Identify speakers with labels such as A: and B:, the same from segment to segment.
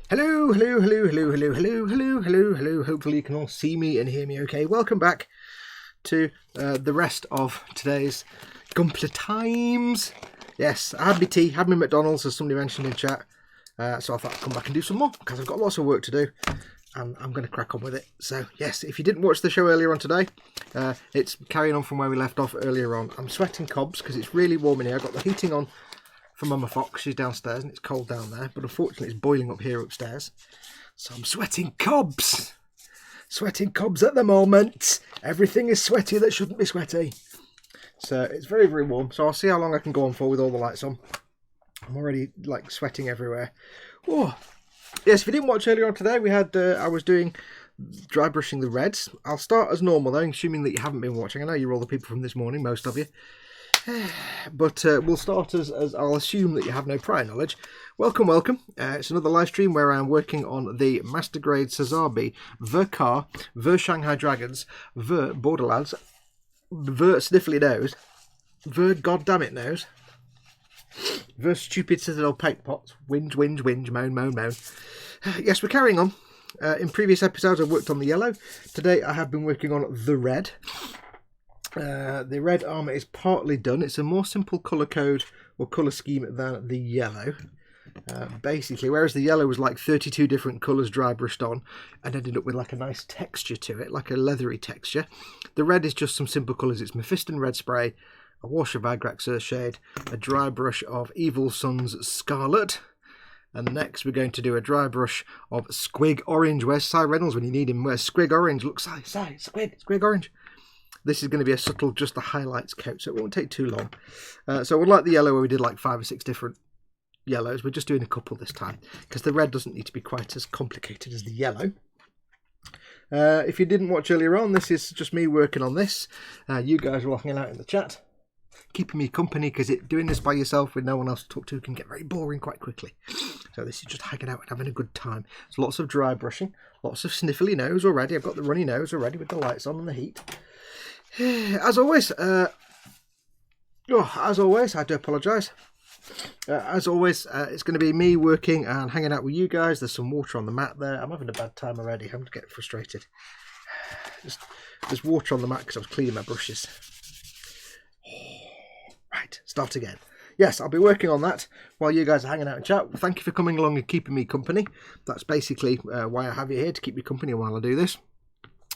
A: Hello, hello, hello, hello, hello, hello, hello, hello, hello. Hopefully you can all see me and hear me okay. Welcome back to the rest of today's Gunpla Times. Yes, I had my tea, had my McDonald's, as somebody mentioned in chat. So I thought I'd come back and do some more, because I've got lots of work to do, and I'm going to crack on with it. So, yes, if you didn't watch the show earlier on today, it's carrying on from where we left off earlier on. I'm sweating cobs, because it's really warm in here. I've got the heating on for Mama Fox. She's downstairs and it's cold down there, but unfortunately it's boiling up here upstairs, so I'm sweating cobs at the moment. Everything is sweaty that shouldn't be sweaty, so it's very, very warm. So I'll see how long I can go on for with all the lights on. I'm already like sweating everywhere. Oh yes, if you didn't watch earlier on today, we had I was doing dry brushing the reds. I'll start as normal though, assuming that you haven't been watching. I know you're all the people from this morning, most of you. But we'll start as I'll assume that you have no prior knowledge. Welcome, welcome. It's another live stream where I'm working on the Master Grade Sazabi, Ver Car, Ver Shanghai Dragons, Ver Borderlands, Ver Sniffly Nose, Ver Goddammit Nose, Ver Stupid Citadel Paint Pots, whinge, whinge, whinge, moan, moan, moan. Yes, we're carrying on. In previous episodes I've worked on the yellow. Today I have been working on the red. The red armour is partly done. It's a more simple colour code or colour scheme than the yellow. Basically, whereas the yellow was like 32 different colours dry brushed on and ended up with like a nice texture to it, like a leathery texture, the red is just some simple colours. It's Mephiston red spray, a wash of Agrax Earthshade, a dry brush of Evil Sun's Scarlet, and next we're going to do a dry brush of Squig Orange. Where's Cy Reynolds when you need him? Where's Squig Orange? Look, Squig Orange. This is going to be a subtle, just the highlights coat, so it won't take too long. So unlike the yellow where we did like 5 or 6 different yellows, we're just doing a couple this time, because the red doesn't need to be quite as complicated as the yellow. If you didn't watch earlier on, this is just me working on this. You guys are all hanging out in the chat, keeping me company, because doing this by yourself with no one else to talk to can get very boring quite quickly. So this is just hanging out and having a good time. There's lots of dry brushing, lots of sniffly nose already. I've got the runny nose already with the lights on and the heat. As always, I do apologise. As always, it's going to be me working and hanging out with you guys. There's some water on the mat there. I'm having a bad time already. I'm getting frustrated. There's water on the mat because I was cleaning my brushes. Right, start again. Yes, I'll be working on that while you guys are hanging out in chat. Thank you for coming along and keeping me company. That's basically why I have you here, to keep you company while I do this.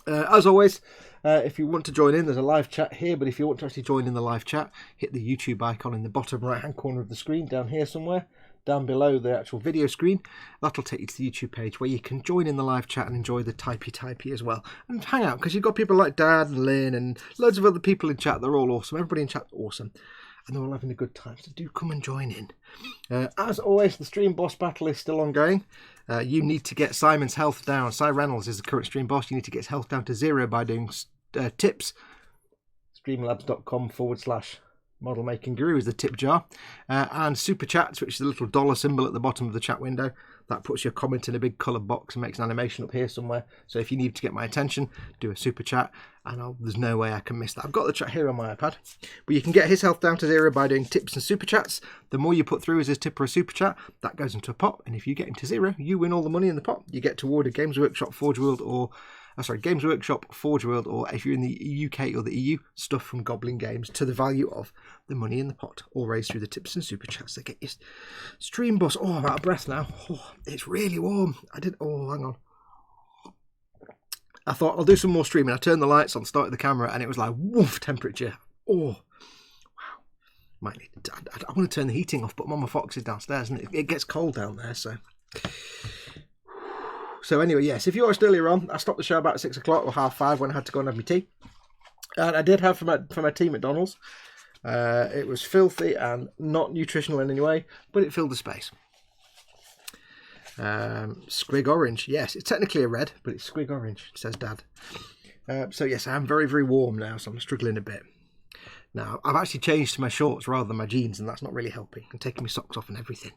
A: As always, if you want to join in, there's a live chat here, but if you want to actually join in the live chat, hit the YouTube icon in the bottom right hand corner of the screen, down here somewhere, down below the actual video screen. That'll take you to the YouTube page where you can join in the live chat and enjoy the typey as well, and hang out, because you've got people like Dad and Lynn and loads of other people in chat. They're all awesome. Everybody in chat's awesome, and they're all having a good time, so do come and join in. As always, the stream boss battle is still ongoing. You need to get Simon's health down. Cy Reynolds is the current stream boss. You need to get his health down to 0 by doing tips. Streamlabs.com/model making guru is the tip jar. And super chats, which is the little dollar symbol at the bottom of the chat window. That puts your comment in a big coloured box and makes an animation up here somewhere. So if you need to get my attention, do a super chat, and there's no way I can miss that. I've got the chat here on my iPad. But you can get his health down to 0 by doing tips and super chats. The more you put through as his tip or a super chat, that goes into a pot. And if you get him to 0, you win all the money in the pot. You get toward a Games Workshop, Forge World, or Games Workshop, Forge World, or if you're in the UK or the EU, stuff from Goblin Games, to the value of the money in the pot, all raised through the tips and super chats that get your stream boss. Oh, I'm out of breath now. Oh, it's really warm. Hang on. I thought I'll do some more streaming. I turned the lights on, started the camera, and it was like woof temperature. Oh, wow! Might need. I want to turn the heating off, but Mama Fox is downstairs, and it gets cold down there. So anyway, yes. If you watched earlier on, I stopped the show about 6 o'clock or 5:30 when I had to go and have my tea, and I did have for my tea McDonald's. It was filthy and not nutritional in any way, but it filled the space. Squig orange. Yes, it's technically a red, but it's squig orange, says Dad. So yes, I am very, very warm now, so I'm struggling a bit. Now, I've actually changed to my shorts rather than my jeans, and that's not really helping. I'm taking my socks off and everything.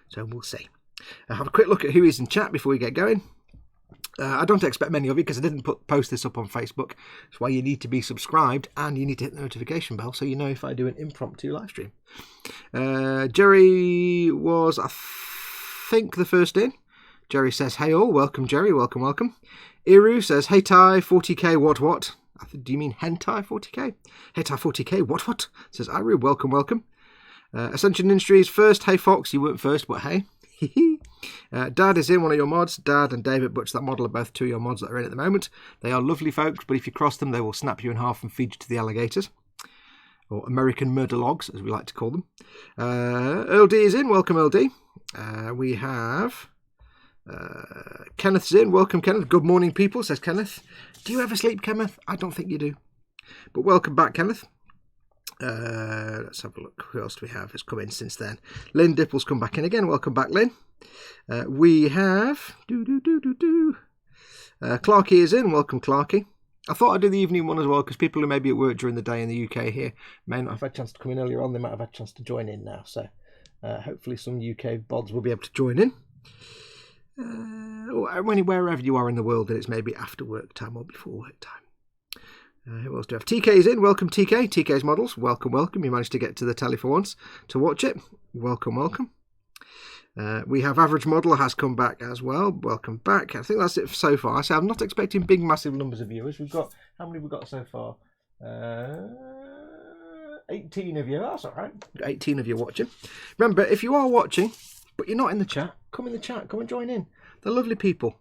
A: So we'll see. I'll have a quick look at who is in chat before we get going. I don't expect many of you because I didn't post this up on Facebook. That's why you need to be subscribed and you need to hit the notification bell so you know if I do an impromptu live stream. Jerry was, I think, the first in. Jerry says, hey all, welcome Jerry, welcome, welcome. Iru says, hey Ty, 40k, what? Do you mean hentai 40k? Hentai 40k, what? Says Iru, welcome, welcome. Ascension Industries first, hey Fox, you weren't first, but hey. Dad is in, one of your mods. Dad and David Butch, that model, are both 2 of your mods that are in at the moment. They are lovely folks, but if you cross them, they will snap you in half and feed you to the alligators. Or American murder logs, as we like to call them. Earl D is in, welcome Earl D. We have Kenneth's in, welcome Kenneth. Good morning people, says Kenneth. Do you ever sleep, Kenneth? I don't think you do. But welcome back, Kenneth. Let's have a look. Who else do we have has come in since then? Lynn Dipple's come back in again. Welcome back, Lynn. We have Clarky is in. Welcome, Clarky. I thought I'd do the evening one as well because people who may be at work during the day in the UK here may not have had a chance to come in earlier on. They might have had a chance to join in now. So hopefully some UK bods will be able to join in. Or wherever you are in the world, and it's maybe after work time or before work time. Who else do we have? TK is in. Welcome, TK. TK's models. Welcome, welcome. You managed to get to the telly for once to watch it. Welcome, welcome. We have Average Model has come back as well. Welcome back. I think that's it so far. So I'm not expecting big, massive numbers of viewers. We've got, how many have we got so far? 18 of you. That's all right. 18 of you watching. Remember, if you are watching, but you're not in the chat, come in the chat. Come and join in. They're lovely people.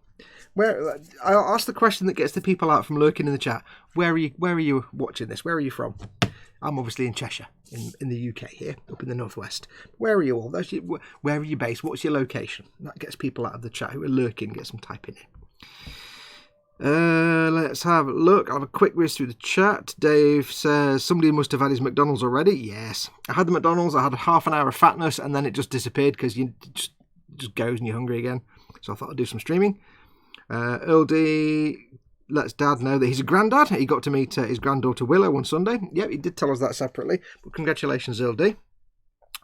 A: I'll ask the question that gets the people out from lurking in the chat. Where are you watching this? Where are you from? I'm obviously in Cheshire, in the UK here, up in the northwest. Where are you all? Where are you based? What's your location? That gets people out of the chat who are lurking, get some typing in. Let's have a look. I'll have a quick whiz through the chat. Dave says, somebody must have had his McDonald's already. Yes. I had the McDonald's, I had half an hour of fatness, and then it just disappeared because you just goes and you're hungry again. So I thought I'd do some streaming. Earl D lets Dad know that he's a granddad. He got to meet his granddaughter Willow on Sunday. Yep, he did tell us that separately. But congratulations, Earl D.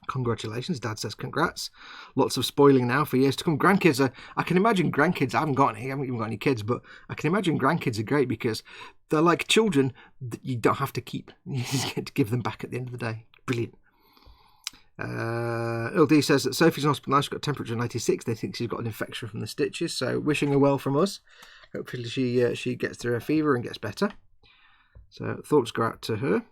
A: Congratulations. Dad says congrats. Lots of spoiling now for years to come. Grandkids are, I can imagine grandkids, I haven't even got any kids, but I can imagine grandkids are great because they're like children that you don't have to keep. You just get to give them back at the end of the day. Brilliant. LD says that Sophie's in hospital now. She's got a temperature of 96. They think she's got an infection from the stitches, so wishing her well from us. Hopefully she gets through her fever and gets better. So thoughts go out to her.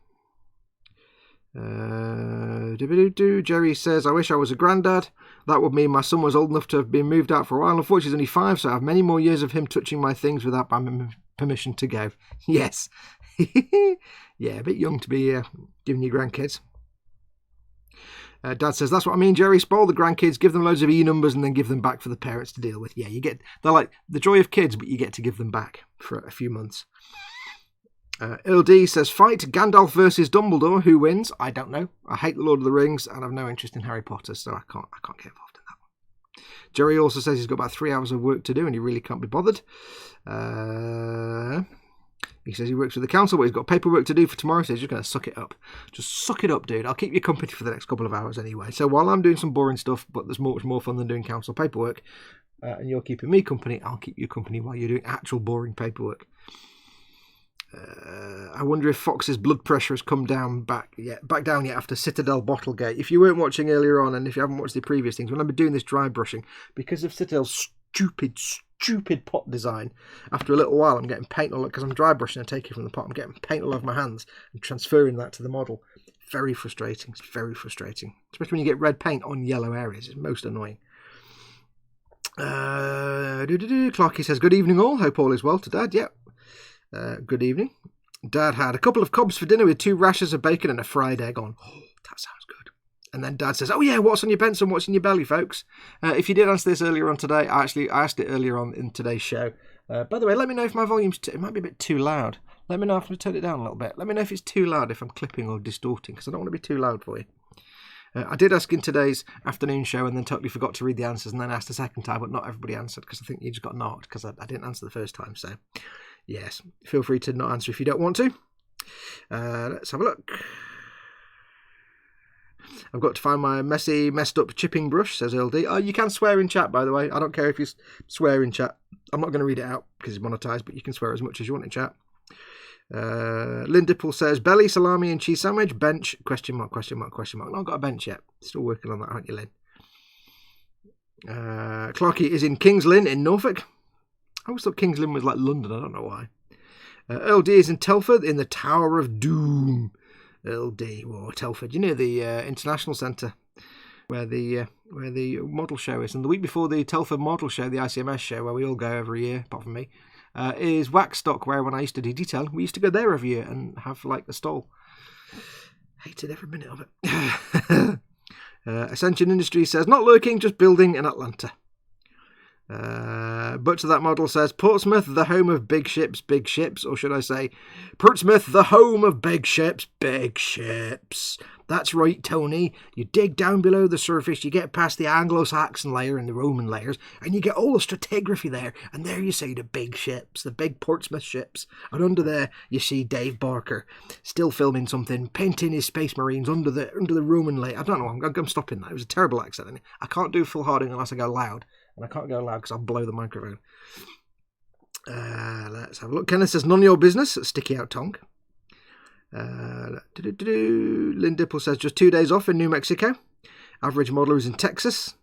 A: Jerry says, I wish I was a granddad. That would mean my son was old enough to have been moved out for a while. Unfortunately he's only 5, so I have many more years of him touching my things without my permission to go. Yes. Yeah, a bit young to be giving you grandkids. Dad says, that's what I mean, Jerry. Spoil the grandkids, give them loads of E-numbers and then give them back for the parents to deal with. Yeah, they're like the joy of kids, but you get to give them back for a few months. LD says, fight Gandalf versus Dumbledore. Who wins? I don't know. I hate the Lord of the Rings and I've no interest in Harry Potter, so I can't get involved in that one. Jerry also says he's got about 3 hours of work to do and he really can't be bothered. He says he works with the council, but he's got paperwork to do for tomorrow, so he's just going to suck it up. Just suck it up, dude. I'll keep you company for the next couple of hours anyway. So while I'm doing some boring stuff, but there's much more fun than doing council paperwork, and you're keeping me company, I'll keep you company while you're doing actual boring paperwork. I wonder if Fox's blood pressure has come down back down yet after Citadel Bottlegate. If you weren't watching earlier on, and if you haven't watched the previous things, when I've been doing this dry brushing, because of Citadel's stupid pot design, after a little while I'm getting paint all, because I'm dry brushing and taking it from the pot, I'm getting paint all over my hands and transferring that to the model. Very frustrating. It's very frustrating, especially when you get red paint on yellow areas. It's most annoying. Clarky says, good evening all, hope all is well to Dad. Yep. Good evening. Dad had a couple of cobs for dinner with 2 rashers of bacon and a fried egg on. Oh, that sounds good. And then Dad says, oh yeah, what's on your Benson? What's in your belly, folks? If you did answer this earlier on today, I asked it earlier on in today's show. By the way, let me know if my volume's it might be a bit too loud. Let me know if I turn it down a little bit. Let me know if it's too loud, if I'm clipping or distorting, because I don't want to be too loud for you. I did ask in today's afternoon show and then totally forgot to read the answers and then asked a second time, but not everybody answered because I think you just got knocked because I didn't answer the first time. So, yes, feel free to not answer if you don't want to. Let's have a look. I've got to find my messed up chipping brush, says LD. Oh, you can swear in chat, by the way. I don't care if you swear in chat. I'm not going to read it out because it's monetized, but you can swear as much as you want in chat. Lynn Dipple says, belly, salami and cheese sandwich, bench, question mark, question mark, question mark. Not got a bench yet. Still working on that, aren't you, Lynn? Clarky is in Kings Lynn in Norfolk. I always thought Kings Lynn was like London. I don't know why. Earl D is in Telford in the Tower of Doom. Earl D, Telford. You know the International Centre where the model show is. And the week before the Telford model show, the ICMS show, where we all go every year, apart from me, is Waxstock, where when I used to do detail, we used to go there every year and have like a stall. Hated every minute of it. Ascension Industries says, not lurking, just building in Atlanta. Butcher That Model says, Portsmouth, the home of big ships, or should I say, Portsmouth, the home of big ships. That's right, Tony. You dig down below the surface, you get past the Anglo-Saxon layer and the Roman layers, and you get all the stratigraphy there, and there you see the big ships, the big Portsmouth ships, and under there you see Dave Barker still filming something, painting his Space Marines under the Roman layer. I don't know, I'm stopping that. It was a terrible accent. I can't do full harding unless I go loud. And I can't go loud because I'll blow the microphone. Let's have a look. Kenneth says, none of your business. Sticky out tongue. Lynn Dipple says, just 2 days off in New Mexico. Average modeler is in Texas.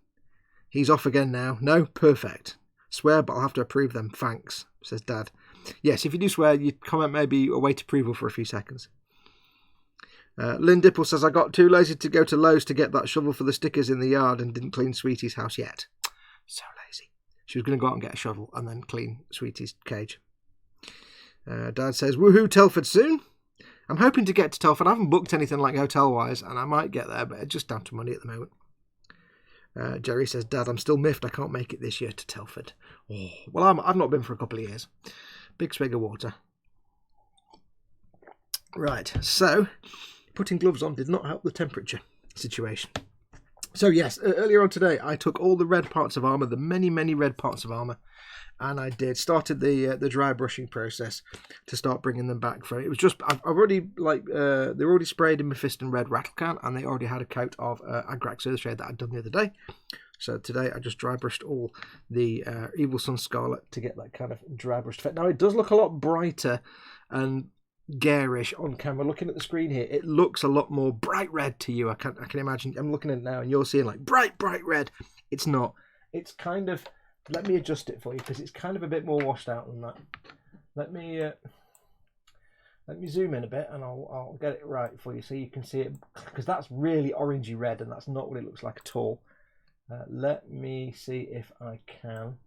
A: He's off again now. No, perfect. Swear, but I'll have to approve them. Thanks, says Dad. Yes, if you do swear, you comment maybe await approval for a few seconds. Lynn Dipple says, I got too lazy to go to Lowe's to get that shovel for the stickers in the yard and didn't clean Sweetie's house yet. So lazy. She was going to go out and get a shovel and then clean Sweetie's cage. Dad says, woohoo, Telford soon. I'm hoping to get to Telford. I haven't booked anything like hotel-wise, and I might get there, but it's just down to money at the moment. Jerry says, Dad, I'm still miffed. I can't make it this year to Telford. Oh, well, I've not been for a couple of years. Big swig of water. Right, so putting gloves on did not help the temperature situation. So yes, earlier on today, I took all the red parts of armour, the many red parts of armour, and I started the dry brushing process to start bringing them back. From it was just I've already they're already sprayed in Mephiston red rattle can, and they already had a coat of Agrax Earthshade that I'd done the other day. So today I just dry brushed all the Evil Sun Scarlet to get that kind of dry brushed effect. Now it does look a lot brighter and garish on camera. Looking at the screen here, it looks a lot more bright red to you. I can imagine. I'm looking at it now and you're seeing like bright red. It's not. It's kind of, let me adjust it for you because it's kind of a bit more washed out than that. Let me zoom in a bit and I'll get it right for you so you can see it, because that's really orangey red and that's not what it looks like at all. Let me see if I can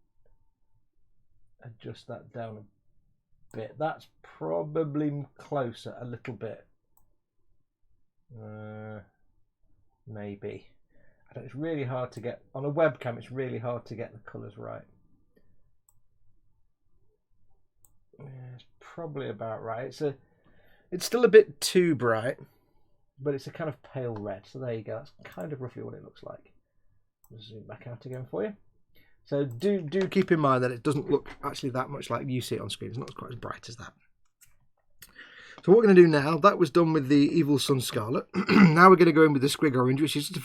A: adjust that down a bit. That's probably closer a little bit. Maybe. I don't, it's really hard to get on a webcam. It's really hard to get the colours right. It's probably about right. It's still a bit too bright, but it's a kind of pale red. So there you go. That's kind of roughly what it looks like. I'll zoom back out again for you. So do keep in mind that it doesn't look actually that much like you see it on screen. It's not quite as bright as that. So what we're going to do now, that was done with the Evil Sun Scarlet. Now we're going to go in with the Squig Orange, which is just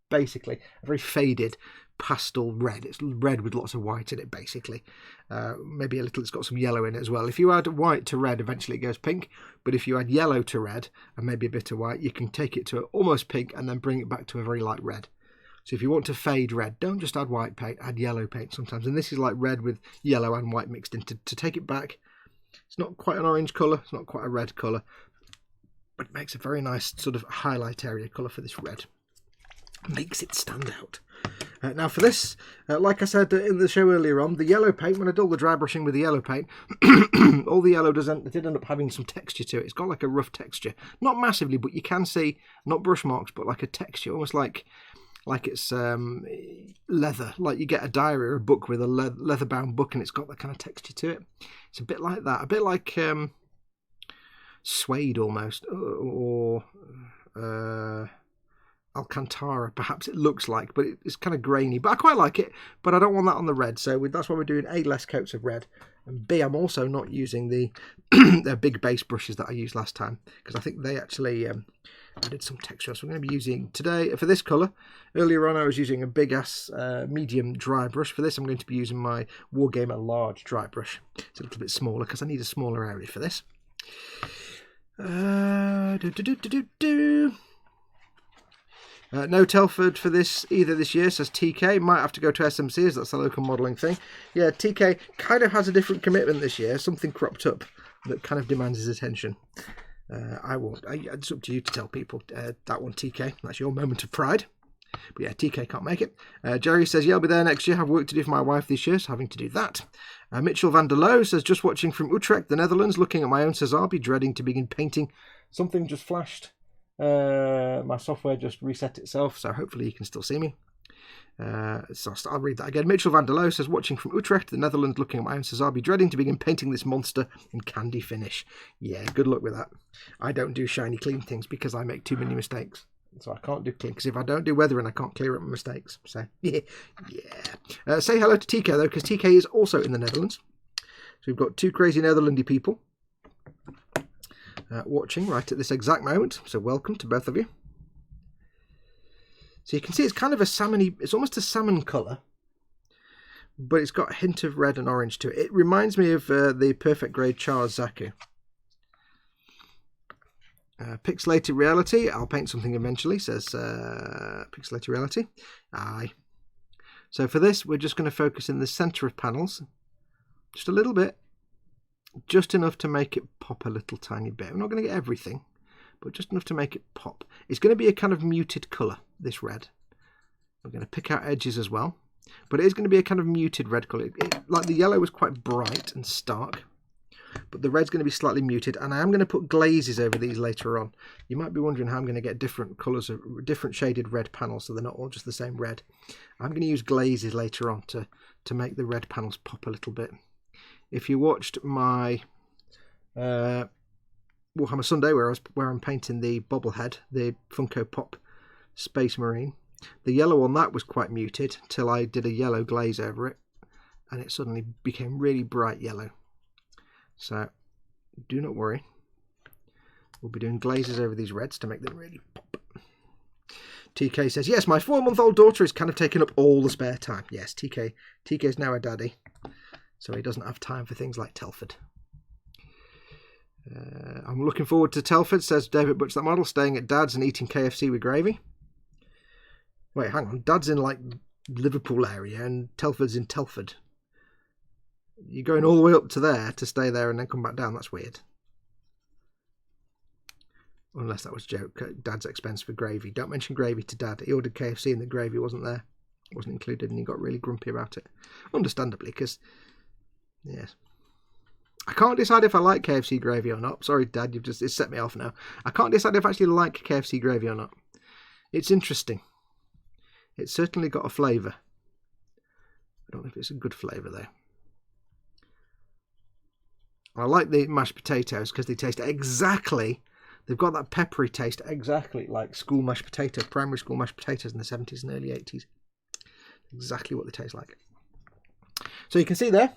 A: basically a very faded pastel red. It's red with lots of white in it, basically. Maybe a little, it's got some yellow in it as well. If you add white to red, eventually it goes pink. But if you add yellow to red and maybe a bit of white, you can take it to almost pink and then bring it back to a very light red. So if you want to fade red, don't just add white paint, add yellow paint sometimes. And this is like red with yellow and white mixed in to take it back. It's not quite an orange colour, it's not quite a red colour, but it makes a very nice sort of highlight area colour for this red. Makes it stand out. Now for this, like I said in the show earlier on, the yellow paint, when I did all the dry brushing with the yellow paint, all the yellow did end up having some texture to it. It's got like a rough texture. Not massively, but you can see, not brush marks, but like a texture, almost like it's leather. Like you get a diary or a book with a leather-bound book and it's got that kind of texture to it. It's a bit like that. A bit like suede almost, or Alcantara, perhaps it looks like, but it's kind of grainy. But I quite like it, but I don't want that on the red, so that's why we're doing A, less coats of red, and B, I'm also not using the big base brushes that I used last time, because I think they actually added some texture. So I'm going to be using today, for this colour, earlier on I was using a big ass medium dry brush. For this I'm going to be using my Wargamer large dry brush. It's a little bit smaller because I need a smaller area for this. No Telford for this either this year, says TK. Might have to go to SMC, as that's the local modelling thing. Yeah, TK kind of has a different commitment this year. Something cropped up that kind of demands his attention. I won't. It's up to you to tell people. That one, TK. That's your moment of pride. But yeah, TK can't make it. Jerry says, yeah, I'll be there next year. I have work to do for my wife this year, so having to do that. Mitchell van der Loo says, just watching from Utrecht, the Netherlands, looking at my own Sazabi, dreading to begin painting. Something just flashed. My software just reset itself, so hopefully you can still see me. So I'll read that again. Mitchell van der Loo says, watching from Utrecht, the Netherlands, looking at my own Sazabi, dreading to begin painting this monster in candy finish. Yeah, good luck with that. I don't do shiny clean things because I make too many mistakes. So I can't do clean, because if I don't do weathering, I can't clear up my mistakes. So, yeah. Say hello to TK, though, because TK is also in the Netherlands. So we've got two crazy Netherlandy people watching right at this exact moment. So welcome to both of you. So you can see it's kind of a salmon-y, it's almost a salmon colour, but it's got a hint of red and orange to it. It reminds me of the Perfect Grade Charles Zaku. Pixelated Reality, I'll paint something eventually, says Pixelated Reality. Aye. So for this, we're just going to focus in the centre of panels, just a little bit, just enough to make it pop a little tiny bit. We're not going to get everything, but just enough to make it pop. It's going to be a kind of muted colour, this red. We're going to pick out edges as well, but it is going to be a kind of muted red colour. Like the yellow was quite bright and stark, but the red's going to be slightly muted, and I am going to put glazes over these later on. You might be wondering how I'm going to get different colours, of different shaded red panels, so they're not all just the same red. I'm going to use glazes later on to make the red panels pop a little bit. If you watched my Warhammer Sunday, where I'm painting the bobblehead, the Funko Pop Space Marine, the yellow on that was quite muted till I did a yellow glaze over it, and it suddenly became really bright yellow. So do not worry, we'll be doing glazes over these reds to make them really pop. TK says, yes, my 4-month-old daughter is kind of taking up all the spare time. Yes, TK's now a daddy, so he doesn't have time for things like Telford. I'm looking forward to Telford, says David Butch, that model, staying at Dad's and eating KFC with gravy. Wait, hang on, Dad's in like Liverpool area and Telford's in Telford. You're going all the way up to there to stay there and then come back down. That's weird. Unless that was a joke. Dad's expense for gravy. Don't mention gravy to Dad. He ordered KFC and the gravy wasn't there. Wasn't included, and he got really grumpy about it. Understandably, because, yes. I can't decide if I like KFC gravy or not. Sorry, Dad, it's set me off now. I can't decide if I actually like KFC gravy or not. It's interesting. It's certainly got a flavour. I don't know if it's a good flavour, though. I like the mashed potatoes because they taste exactly, they've got that peppery taste exactly like school mashed potatoes, primary school mashed potatoes in the 70s and early 80s. Exactly what they taste like. So you can see there,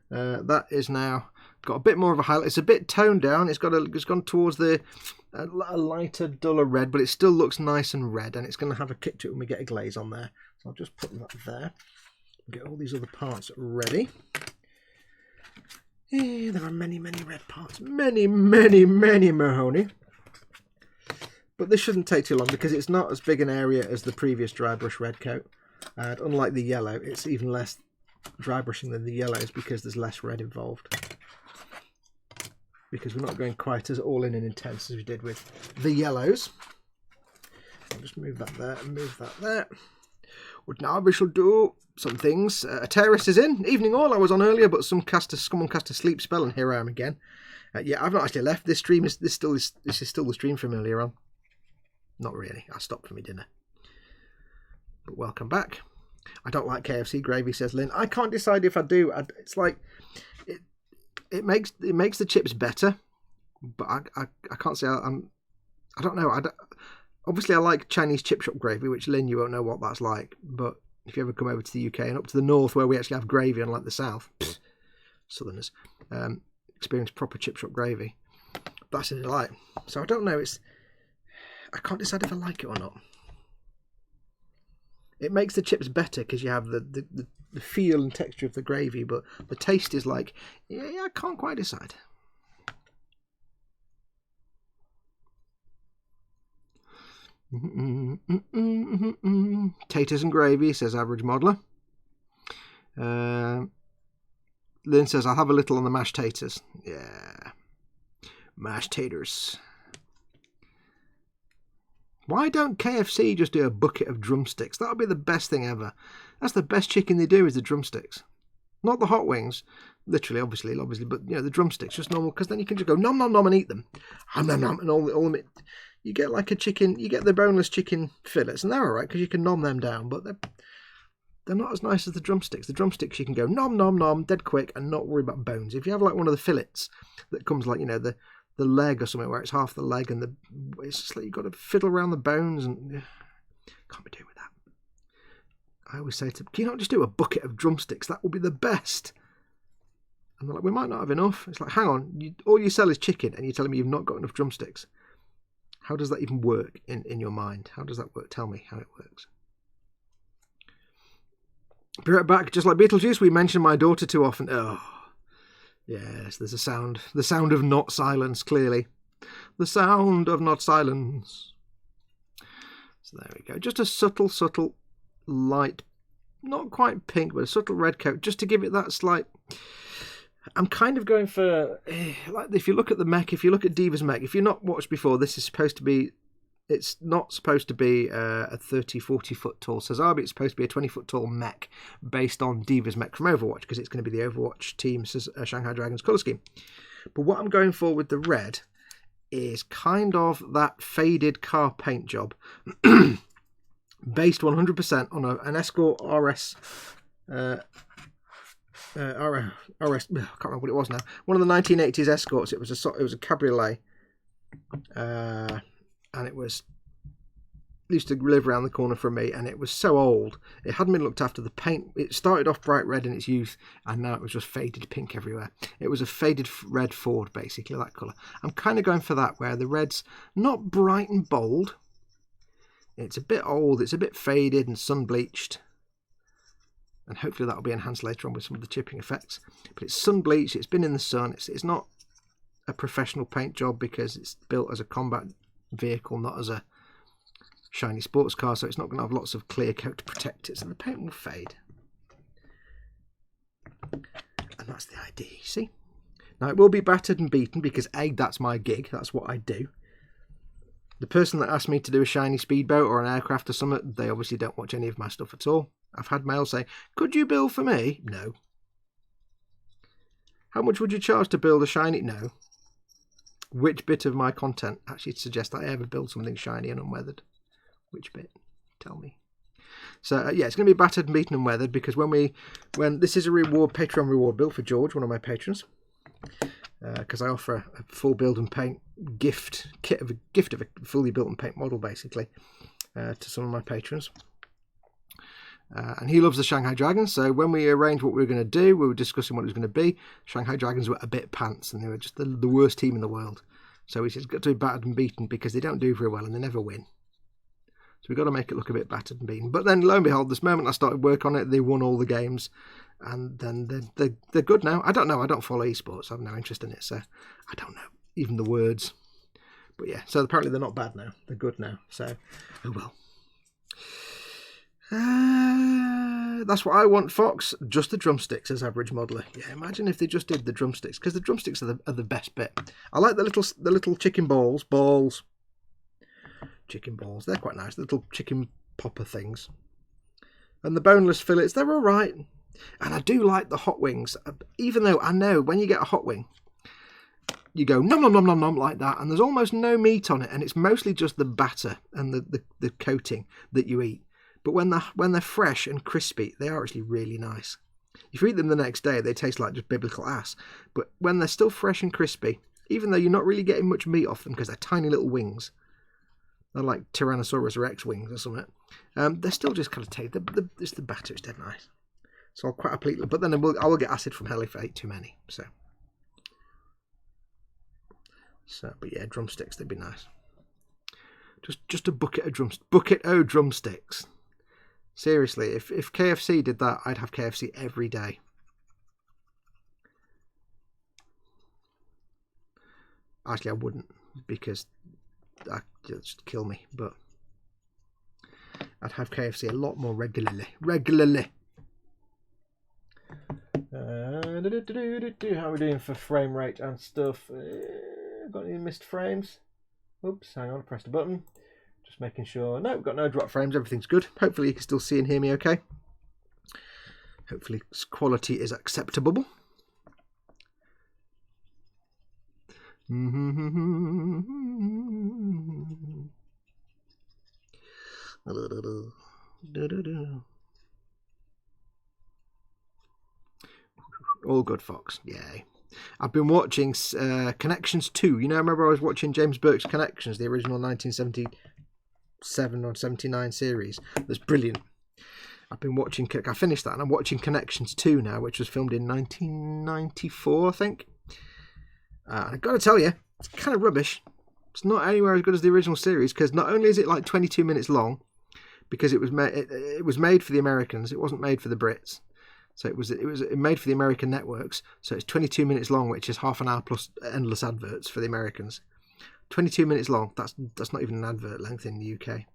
A: that is now got a bit more of a highlight. It's a bit toned down. It's gone towards a lighter, duller red, but it still looks nice and red, and it's going to have a kick to it when we get a glaze on there. So I'll just put that there. Get all these other parts ready. There are many, many red parts. Many, many, many mahoney. But this shouldn't take too long because it's not as big an area as the previous dry brush red coat. And unlike the yellow, it's even less dry brushing than the yellows because there's less red involved. Because we're not going quite as all in and intense as we did with the yellows. I'll just move that there and move that there. But now we shall do some things. A terrace is in. Evening all. I was on earlier, but someone cast a sleep spell, and here I am again. Yeah, I've not actually left. This stream is this is still the stream from earlier on. Not really. I stopped for my dinner. But welcome back. I don't like KFC gravy, says Lynn. I can't decide if I do. It's like it makes the chips better, but I can't say I don't know. Obviously, I like Chinese chip shop gravy, which, Lynn, you won't know what that's like. But if you ever come over to the UK and up to the north, where we actually have gravy, unlike the south, southerners experience proper chip shop gravy. That's a delight. So I don't know. I can't decide if I like it or not. It makes the chips better because you have the feel and texture of the gravy, but the taste is like, yeah, I can't quite decide. Taters and gravy, says Average Modeler. Lynn says, I'll have a little on the mashed taters. Yeah. Mashed taters. Why don't KFC just do a bucket of drumsticks? That would be the best thing ever. That's the best chicken they do, is the drumsticks. Not the hot wings, literally, obviously, but you know, the drumsticks, just normal, because then you can just go nom nom nom and eat them. Nom nom, and all the you get like a chicken, you get the boneless chicken fillets, and they're alright because you can nom them down, but they're not as nice as the drumsticks. The drumsticks you can go nom nom nom dead quick and not worry about bones. If you have like one of the fillets that comes like, you know, the leg or something where it's half the leg and it's just like you've got to fiddle around the bones and can't be doing with that. I always say to, can you not just do a bucket of drumsticks? That would be the best. And they're like, we might not have enough. It's like, hang on, all you sell is chicken and you're telling me you've not got enough drumsticks. How does that even work in your mind? How does that work? Tell me how it works. Be right back. Just like Beetlejuice, we mention my daughter too often. Oh, yes, there's a sound. The sound of not silence, clearly. The sound of not silence. So there we go. Just a subtle, light, not quite pink, but a subtle red coat, just to give it that slight... I'm kind of going for, like, if you look at the mech, if you look at Diva's mech, if you've not watched before, this is supposed to be, it's not supposed to be a 30, 40 foot tall Sazabi, it's supposed to be a 20 foot tall mech based on Diva's mech from Overwatch, because it's going to be the Overwatch team Shanghai Dragons colour scheme. But what I'm going for with the red is kind of that faded car paint job, based 100% on an Escort RS... RS, I can't remember what it was now. One of the 1980s Escorts. It was a cabriolet, and it used to live around the corner from me. And it was so old, it hadn't been looked after. The paint, it started off bright red in its youth, and now it was just faded pink everywhere. It was a faded red Ford, basically, that colour. I'm kind of going for that, where the red's not bright and bold. It's a bit old. It's a bit faded and sun bleached. And hopefully that will be enhanced later on with some of the chipping effects. But it's sun bleached, it's been in the sun, it's not a professional paint job because it's built as a combat vehicle, not as a shiny sports car, so it's not going to have lots of clear coat to protect it, so the paint will fade. And that's the idea, you see? Now it will be battered and beaten because that's my gig, that's what I do. The person that asked me to do a shiny speedboat or an aircraft or something, they obviously don't watch any of my stuff at all. I've had mail say, could you build for me? No. How much would you charge to build a shiny? No. Which bit of my content actually suggests I ever build something shiny and unweathered? Which bit? Tell me. So yeah, it's going to be battered and beaten and weathered because when this is a reward, Patreon reward build for George, one of my patrons, because I offer a full build and paint gift of a fully built and paint model basically to some of my patrons. And he loves the Shanghai Dragons, so when we arranged what we were going to do, we were discussing what it was going to be. Shanghai Dragons were a bit pants, and they were just the worst team in the world. So he said, it's got to be battered and beaten, because they don't do very well, and they never win. So we've got to make it look a bit battered and beaten. But then, lo and behold, this moment I started work on it, they won all the games, and then they're good now. I don't know, I don't follow esports, I have no interest in it, so I don't know, even the words. But yeah, so apparently they're not bad now, they're good now, so, oh well. That's what I want, Fox. Just the drumsticks, as Average Modeler. Yeah, imagine if they just did the drumsticks, because the drumsticks are the best bit. I like the little chicken balls. Chicken balls. They're quite nice. The little chicken popper things. And the boneless fillets, they're all right. And I do like the hot wings, even though I know when you get a hot wing, you go nom nom nom nom nom like that, and there's almost no meat on it, and it's mostly just the batter and the coating that you eat. But when they're fresh and crispy, they are actually really nice. If you eat them the next day, they taste like just biblical ass. But when they're still fresh and crispy, even though you're not really getting much meat off them because they're tiny little wings, they're like Tyrannosaurus Rex wings or something, they're still just kind of taste. It's the batter, it's dead nice. So I'll quite happily, but then I will get acid from hell if I eat too many. So, but yeah, drumsticks, they'd be nice. Just a bucket of drumsticks. Seriously, if KFC did that, I'd have KFC every day. Actually, I wouldn't, because that just kill me. But I'd have KFC a lot more regularly. How are we doing for frame rate and stuff? Got any missed frames? Oops, hang on, I pressed a button. Just making sure. No, we've got no drop frames. Everything's good. Hopefully you can still see and hear me okay. Hopefully quality is acceptable. All good, Fox. Yay. I've been watching Connections 2. You know, I remember I was watching James Burke's Connections, the original 1977 or 79 series. That's brilliant. I've been watching, I finished that, and I'm watching Connections 2 now, which was filmed in 1994, I think. And I've got to tell you, it's kind of rubbish. It's not anywhere as good as the original series, because not only is it like 22 minutes long, because it was made for the Americans, it wasn't made for the Brits. So it was made for the American networks. So it's 22 minutes long, which is half an hour plus endless adverts for the Americans. 22 minutes long. That's not even an advert length in the UK.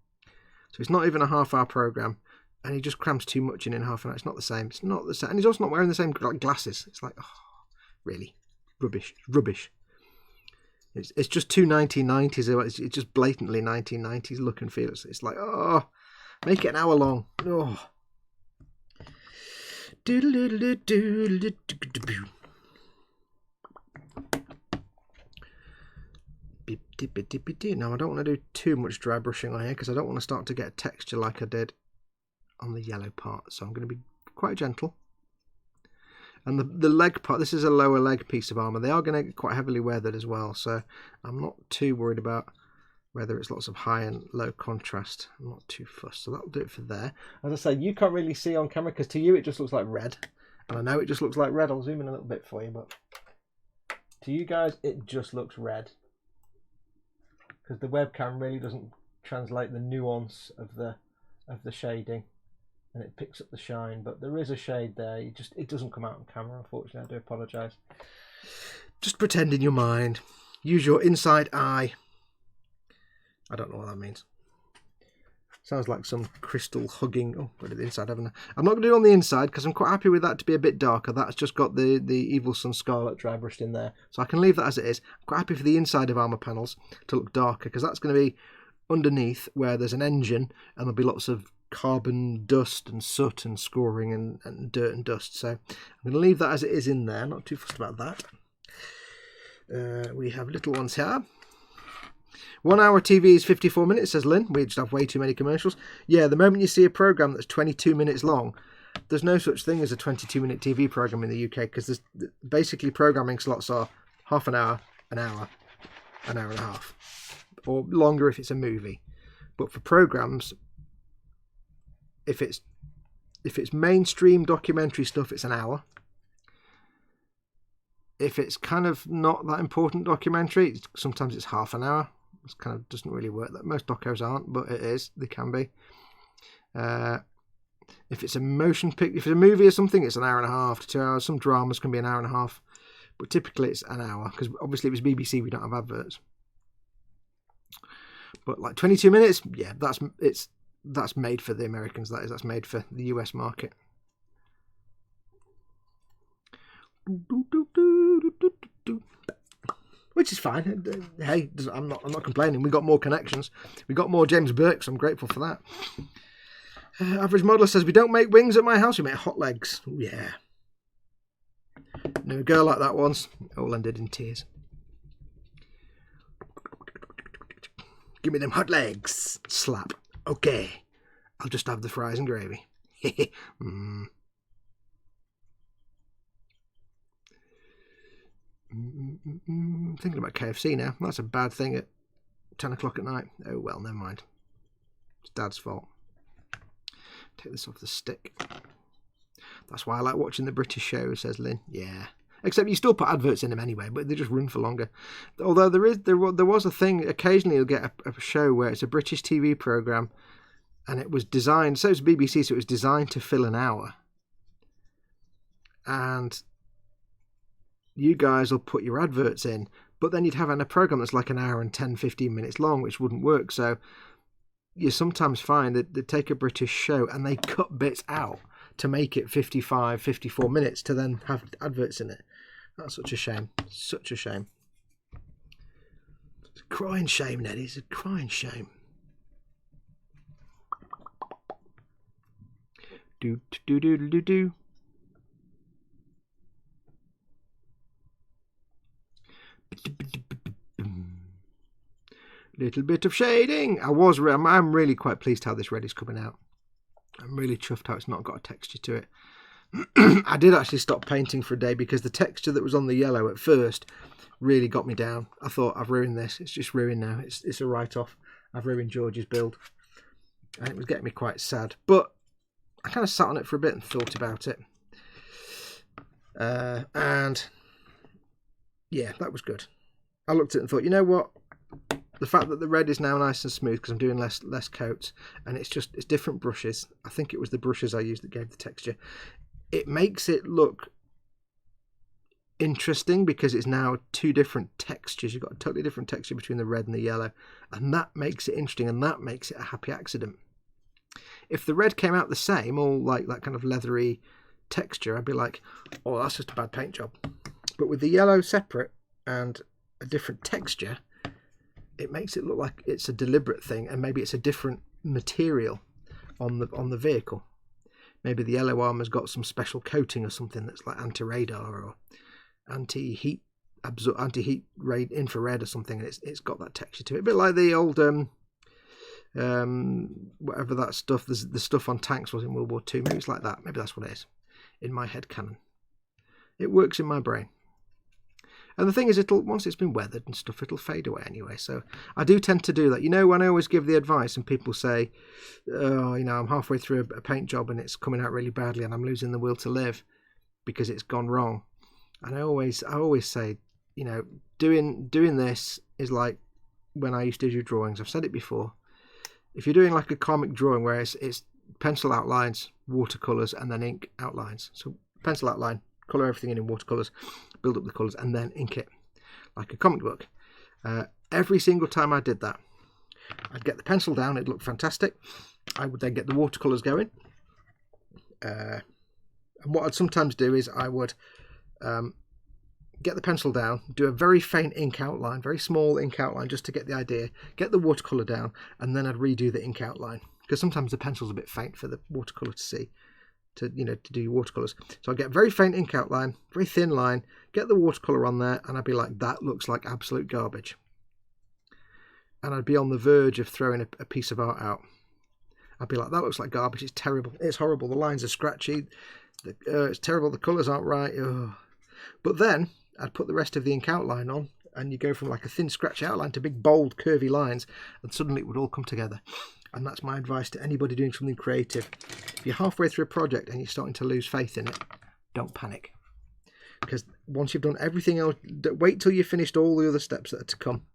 A: So it's not even a half-hour program, and he just crams too much in half an hour. It's not the same. It's not the same, and he's also not wearing the same glasses. It's like, oh, really, rubbish. It's just too 1990s. It's just blatantly 1990s look and feel. It's like, oh, make it an hour long. Oh. Now I don't want to do too much dry brushing on here, because I don't want to start to get a texture like I did on the yellow part. So I'm going to be quite gentle. And the leg part, this is a lower leg piece of armour. They are going to get quite heavily weathered as well, so I'm not too worried about whether it's lots of high and low contrast. I'm not too fussed, so that'll do it for there. As I say, you can't really see on camera, because to you it just looks like red. And I know it just looks like red. I'll zoom in a little bit for you, but to you guys it just looks red, because the webcam really doesn't translate the nuance of the shading, and it picks up the shine, but there is a shade there. It doesn't come out on camera, unfortunately. I do apologise. Just pretend in your mind. Use your inside eye. I don't know what that means. Sounds like some crystal hugging. Oh, got it the inside, haven't I? I'm not going to do it on the inside, because I'm quite happy with that to be a bit darker. That's just got the Evil Sun Scarlet dry brushed in there, so I can leave that as it is. I'm quite happy for the inside of armour panels to look darker, because that's going to be underneath where there's an engine, and there'll be lots of carbon dust and soot and scoring and dirt and dust. So I'm going to leave that as it is in there. Not too fussed about that. We have little ones here. 1 hour TV is 54 minutes, says Lynn. We just have way too many commercials. Yeah, the moment you see a programme that's 22 minutes long, there's no such thing as a 22-minute TV programme in the UK, because basically programming slots are half an hour, an hour and a half, or longer if it's a movie. But for programmes, if it's mainstream documentary stuff, it's an hour. If it's kind of not that important documentary, sometimes it's half an hour. It kind of doesn't really work. That most docos aren't, but it is. They can be. If it's a motion pic, if it's a movie or something, it's an hour and a half to 2 hours. Some dramas can be an hour and a half, but typically it's an hour, because obviously if it's BBC, we don't have adverts. But like 22 minutes, yeah, that's made for the Americans. That's made for the US market. Which is fine. Hey, I'm not complaining. We got more connections. We got more James Burke, so I'm grateful for that. Average Modeler says, we don't make wings at my house, we make hot legs. Ooh, yeah. Knew a girl like that once. It all ended in tears. Give me them hot legs. Slap. Okay. I'll just have the fries and gravy. Thinking about KFC now. That's a bad thing at 10 o'clock at night. Oh well, never mind. It's Dad's fault. Take this off the stick. That's why I like watching the British shows, says Lynn. Yeah. Except you still put adverts in them anyway, but they just run for longer. Although there was a thing, occasionally you'll get a show where it's a British TV programme and it was designed, so it's BBC, so it was designed to fill an hour. And you guys will put your adverts in, but then you'd have a programme that's like an hour and 10, 15 minutes long, which wouldn't work. So you sometimes find that they take a British show and they cut bits out to make it 55, 54 minutes to then have adverts in it. That's such a shame. Such a shame. It's a crying shame, Neddy. It's a crying shame. Do do do do do. Little bit of shading. I'm really quite pleased how this red is coming out. I'm really chuffed how it's not got a texture to it. I did actually stop painting for a day because the texture that was on the yellow at first really got me down. I thought, I've ruined this. It's just ruined now. It's a write-off. I've ruined George's build. And it was getting me quite sad. But I kind of sat on it for a bit and thought about it. And yeah, that was good. I looked at it and thought, you know what? The fact that the red is now nice and smooth because I'm doing less coats, and it's different brushes. I think it was the brushes I used that gave the texture. It makes it look interesting because it's now two different textures. You've got a totally different texture between the red and the yellow, and that makes it interesting, and that makes it a happy accident. If the red came out the same, all like that kind of leathery texture, I'd be like, oh, that's just a bad paint job. But with the yellow separate and a different texture, it makes it look like it's a deliberate thing, and maybe it's a different material on the vehicle. Maybe the yellow armor's got some special coating or something that's like anti-radar or anti-heat infrared or something, and it's got that texture to it. A bit like the old whatever that stuff, the stuff on tanks was in World War II. Maybe it's like that. Maybe that's what it is in my head canon. It works in my brain. And the thing is, once it's been weathered and stuff, it'll fade away anyway. So I do tend to do that. You know, when I always give the advice and people say, oh, you know, I'm halfway through a paint job and it's coming out really badly and I'm losing the will to live because it's gone wrong. And I always say, you know, doing this is like when I used to do drawings. I've said it before. If you're doing like a comic drawing where it's pencil outlines, watercolours, and then ink outlines. So pencil outline, colour everything in watercolours, build up the colours, and then ink it like a comic book. Every single time I did that, I'd get the pencil down, it'd look fantastic. I would then get the watercolours going. And what I'd sometimes do is I would get the pencil down, do a very faint ink outline, very small ink outline just to get the idea, get the watercolour down, and then I'd redo the ink outline. Because sometimes the pencil's a bit faint for the watercolour to see. To do your watercolours. So I get a very faint ink outline, very thin line, get the watercolour on there, and I'd be like, that looks like absolute garbage. And I'd be on the verge of throwing a piece of art out. I'd be like, that looks like garbage, it's terrible, it's horrible, the lines are scratchy, it's terrible, the colours aren't right. Ugh. But then I'd put the rest of the ink outline on, and you go from like a thin scratchy outline to big bold curvy lines, and suddenly it would all come together. And that's my advice to anybody doing something creative. If you're halfway through a project and you're starting to lose faith in it, don't panic. Because once you've done everything else, wait till you've finished all the other steps that are to come.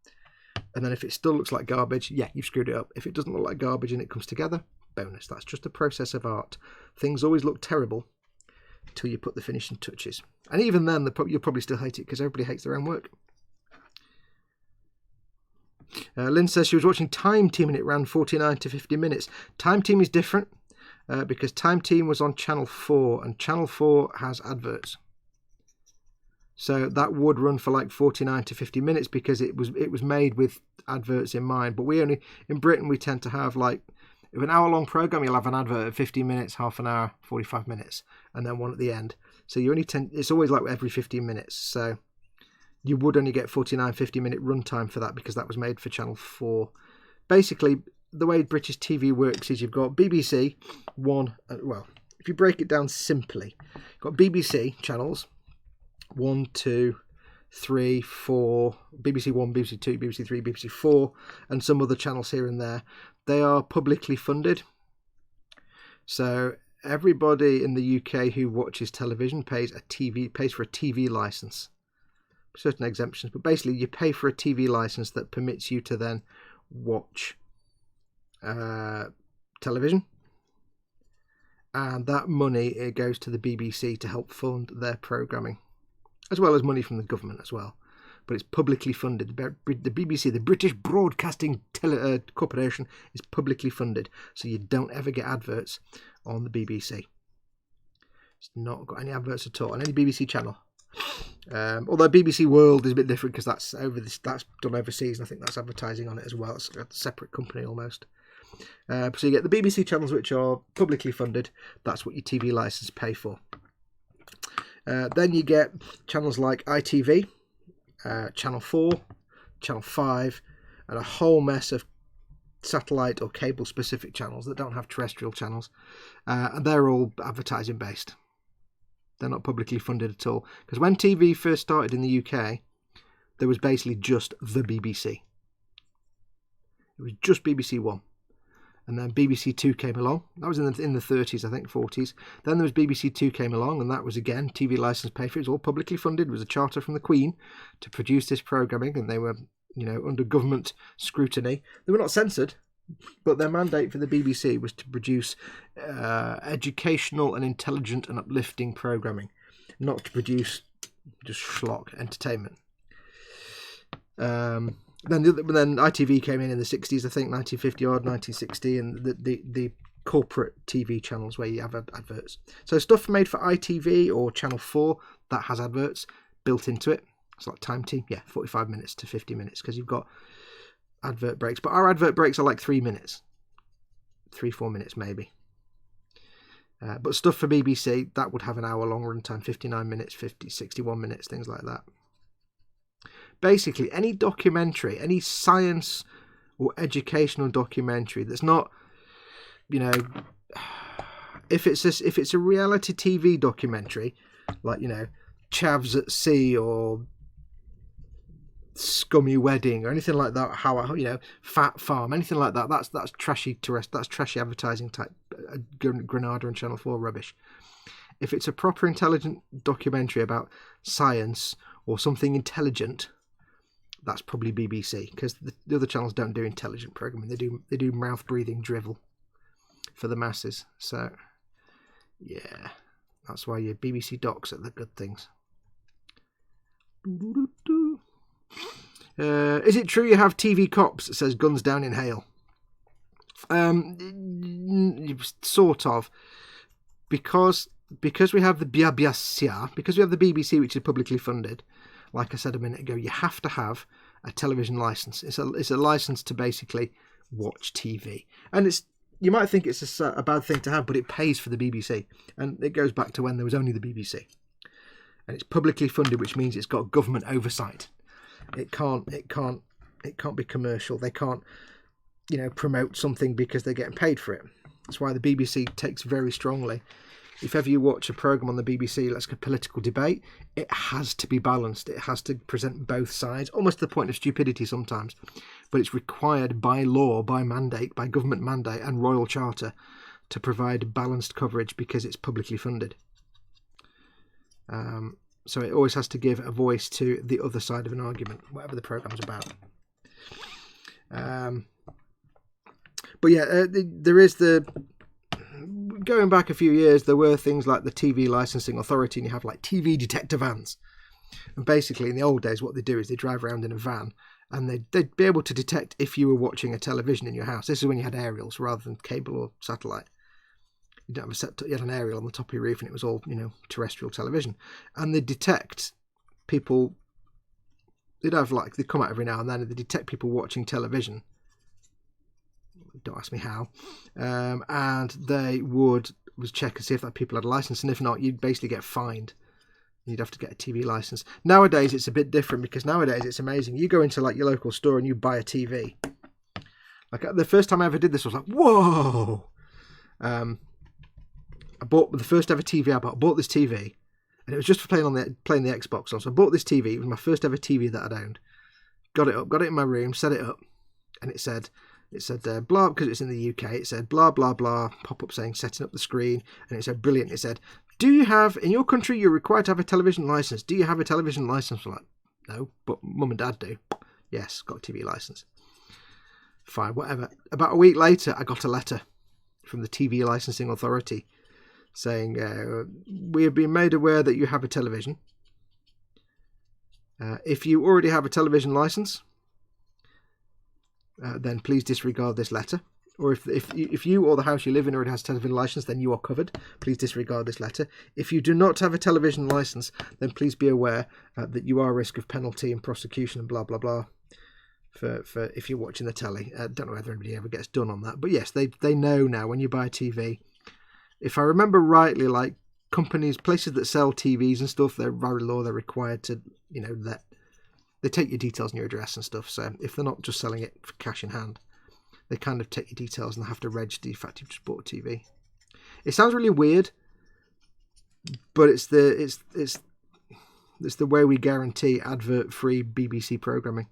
A: And then if it still looks like garbage, yeah, you've screwed it up. If it doesn't look like garbage and it comes together, bonus. That's just a process of art. Things always look terrible until you put the finishing touches. And even then, you'll probably still hate it because everybody hates their own work. Lynn says she was watching Time Team and it ran 49 to 50 minutes. Time Team is different because Time Team was on Channel 4 and Channel 4 has adverts. So that would run for like 49 to 50 minutes because it was made with adverts in mind. But in Britain we tend to have like If an hour-long program, you'll have an advert at 15 minutes, half an hour, 45 minutes, and then one at the end. So you only it's always like every 15 minutes. So you would only get 49, 50-minute runtime for that because that was made for Channel 4. Basically, the way British TV works is you've got BBC One. Well, if you break it down simply, you've got BBC channels 1, 2, 3, 4, BBC 1, BBC 2, BBC 3, BBC 4, and some other channels here and there. They are publicly funded. So everybody in the UK who watches television pays for a TV license. Certain exemptions, but basically you pay for a TV license that permits you to then watch television, and that money, it goes to the BBC to help fund their programming, as well as money from the government as well. But it's publicly funded. The BBC, the British Broadcasting Corporation, is publicly funded, so you don't ever get adverts on the BBC. It's not got any adverts at all on any BBC channel. Although BBC World is a bit different because that's done overseas, and I think that's advertising on it as well. It's a separate company almost. So you get the BBC channels which are publicly funded. That's what your TV license pay for. Then you get channels like ITV, Channel 4, Channel 5, and a whole mess of satellite or cable specific channels that don't have terrestrial channels, and they're all advertising based. They're not publicly funded at all, because when TV first started in the UK, there was basically just the BBC. It was just BBC One, and then BBC Two came along. That was in the 30s, I think, 40s. Then there was BBC Two came along, and that was again TV license pay for it. It was all publicly funded. It was a charter from the Queen to produce this programming, and they were, under government scrutiny. They were not censored, but their mandate for the BBC was to produce educational and intelligent and uplifting programming, not to produce just schlock entertainment. Then ITV came in the 60s, I think, 1950 odd, 1960, and the corporate TV channels where you have adverts. So stuff made for ITV or Channel 4 that has adverts built into it. It's like time team, 45 minutes to 50 minutes, because you've got advert breaks. But our advert breaks are like 3 minutes, 3-4 minutes maybe. But stuff for BBC, that would have an hour-long runtime, 59 minutes, 61 minutes, things like that. Basically, any documentary, any science or educational documentary that's not, if it's a reality TV documentary, like, Chavs at Sea or Scummy Wedding or anything like that, Fat Farm, anything like that, that's trashy that's trashy advertising type Granada and Channel 4 rubbish. If it's a proper intelligent documentary about science or something intelligent, that's probably BBC, because the other channels don't do intelligent programming. They do mouth breathing drivel for the masses. So yeah, that's why your BBC docs are the good things. Is it true you have TV cops? Says Guns Down in Hail. Sort of, because we have the BBC, because we have the BBC, which is publicly funded. Like I said a minute ago, you have to have a television license. It's a license to basically watch TV, and you might think it's a bad thing to have, but it pays for the BBC, and it goes back to when there was only the BBC, and it's publicly funded, which means it's got government oversight. It can't be commercial. They can't, promote something because they're getting paid for it. That's why the BBC takes very strongly. If ever you watch a programme on the BBC, like a political debate, it has to be balanced. It has to present both sides, almost to the point of stupidity sometimes. But it's required by law, by mandate, by government mandate and royal charter to provide balanced coverage because it's publicly funded. So it always has to give a voice to the other side of an argument, whatever the programme's about. But yeah, there is going back a few years, there were things like the TV licensing authority, and you have like TV detector vans. And basically, in the old days, what they do is they drive around in a van, and they'd be able to detect if you were watching a television in your house. This is when you had aerials rather than cable or satellite. You don't have you had an aerial on the top of your roof, and it was all terrestrial television. And they detect people. They come out every now and then, and they detect people watching television. don't ask me how. And they would check and see if that people had a license, and if not, you'd basically get fined. You'd have to get a TV license. Nowadays, it's a bit different, because nowadays it's amazing. You go into like your local store and you buy a TV. Like the first time I ever did this, I was like, whoa! I bought the first ever TV I bought this TV, and it was just for playing the Xbox on. So I bought this TV. It was my first ever TV that I'd owned. Got it in my room, set it up, and it said blah, because it's in the UK. It said blah blah blah, pop up saying setting up the screen, and it said brilliant. It said, do you have, in your country, you're required to have a television license. Do you have a television license? I'm like, no, but mum and dad do. Yes, got a TV license. Fine, whatever. About a week later, I got a letter from the TV licensing authority saying, we have been made aware that you have a television. If you already have a television license, then please disregard this letter. Or if you or the house you live in already has a television license, then you are covered. Please disregard this letter. If you do not have a television license, then please be aware that you are at risk of penalty and prosecution and blah blah blah. For if you're watching the telly, I don't know whether anybody ever gets done on that, but yes, they know now when you buy a TV. If I remember rightly, like places that sell TVs and stuff, they're by law they're required to, that they take your details and your address and stuff. So if they're not just selling it for cash in hand, they kind of take your details and they have to register the fact you've just bought a TV. It sounds really weird, but it's the way we guarantee advert-free BBC programming,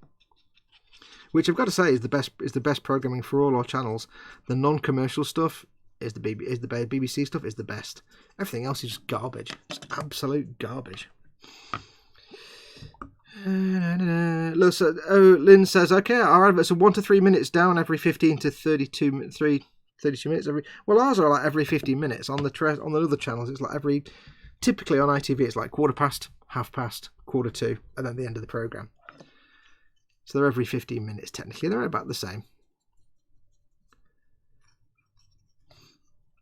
A: which I've got to say is the best programming for all our channels. The non-commercial stuff is the BBC stuff is the best. Everything else is just garbage. It's absolute garbage. Lynn says, okay, our adverts are 1 to 3 minutes down every 15 to 32 minutes. Well, ours are like every 15 minutes. On the other channels, it's like typically on ITV, it's like 1:15, 1:30, 1:45, and then the end of the programme. So they're every 15 minutes, technically. They're about the same.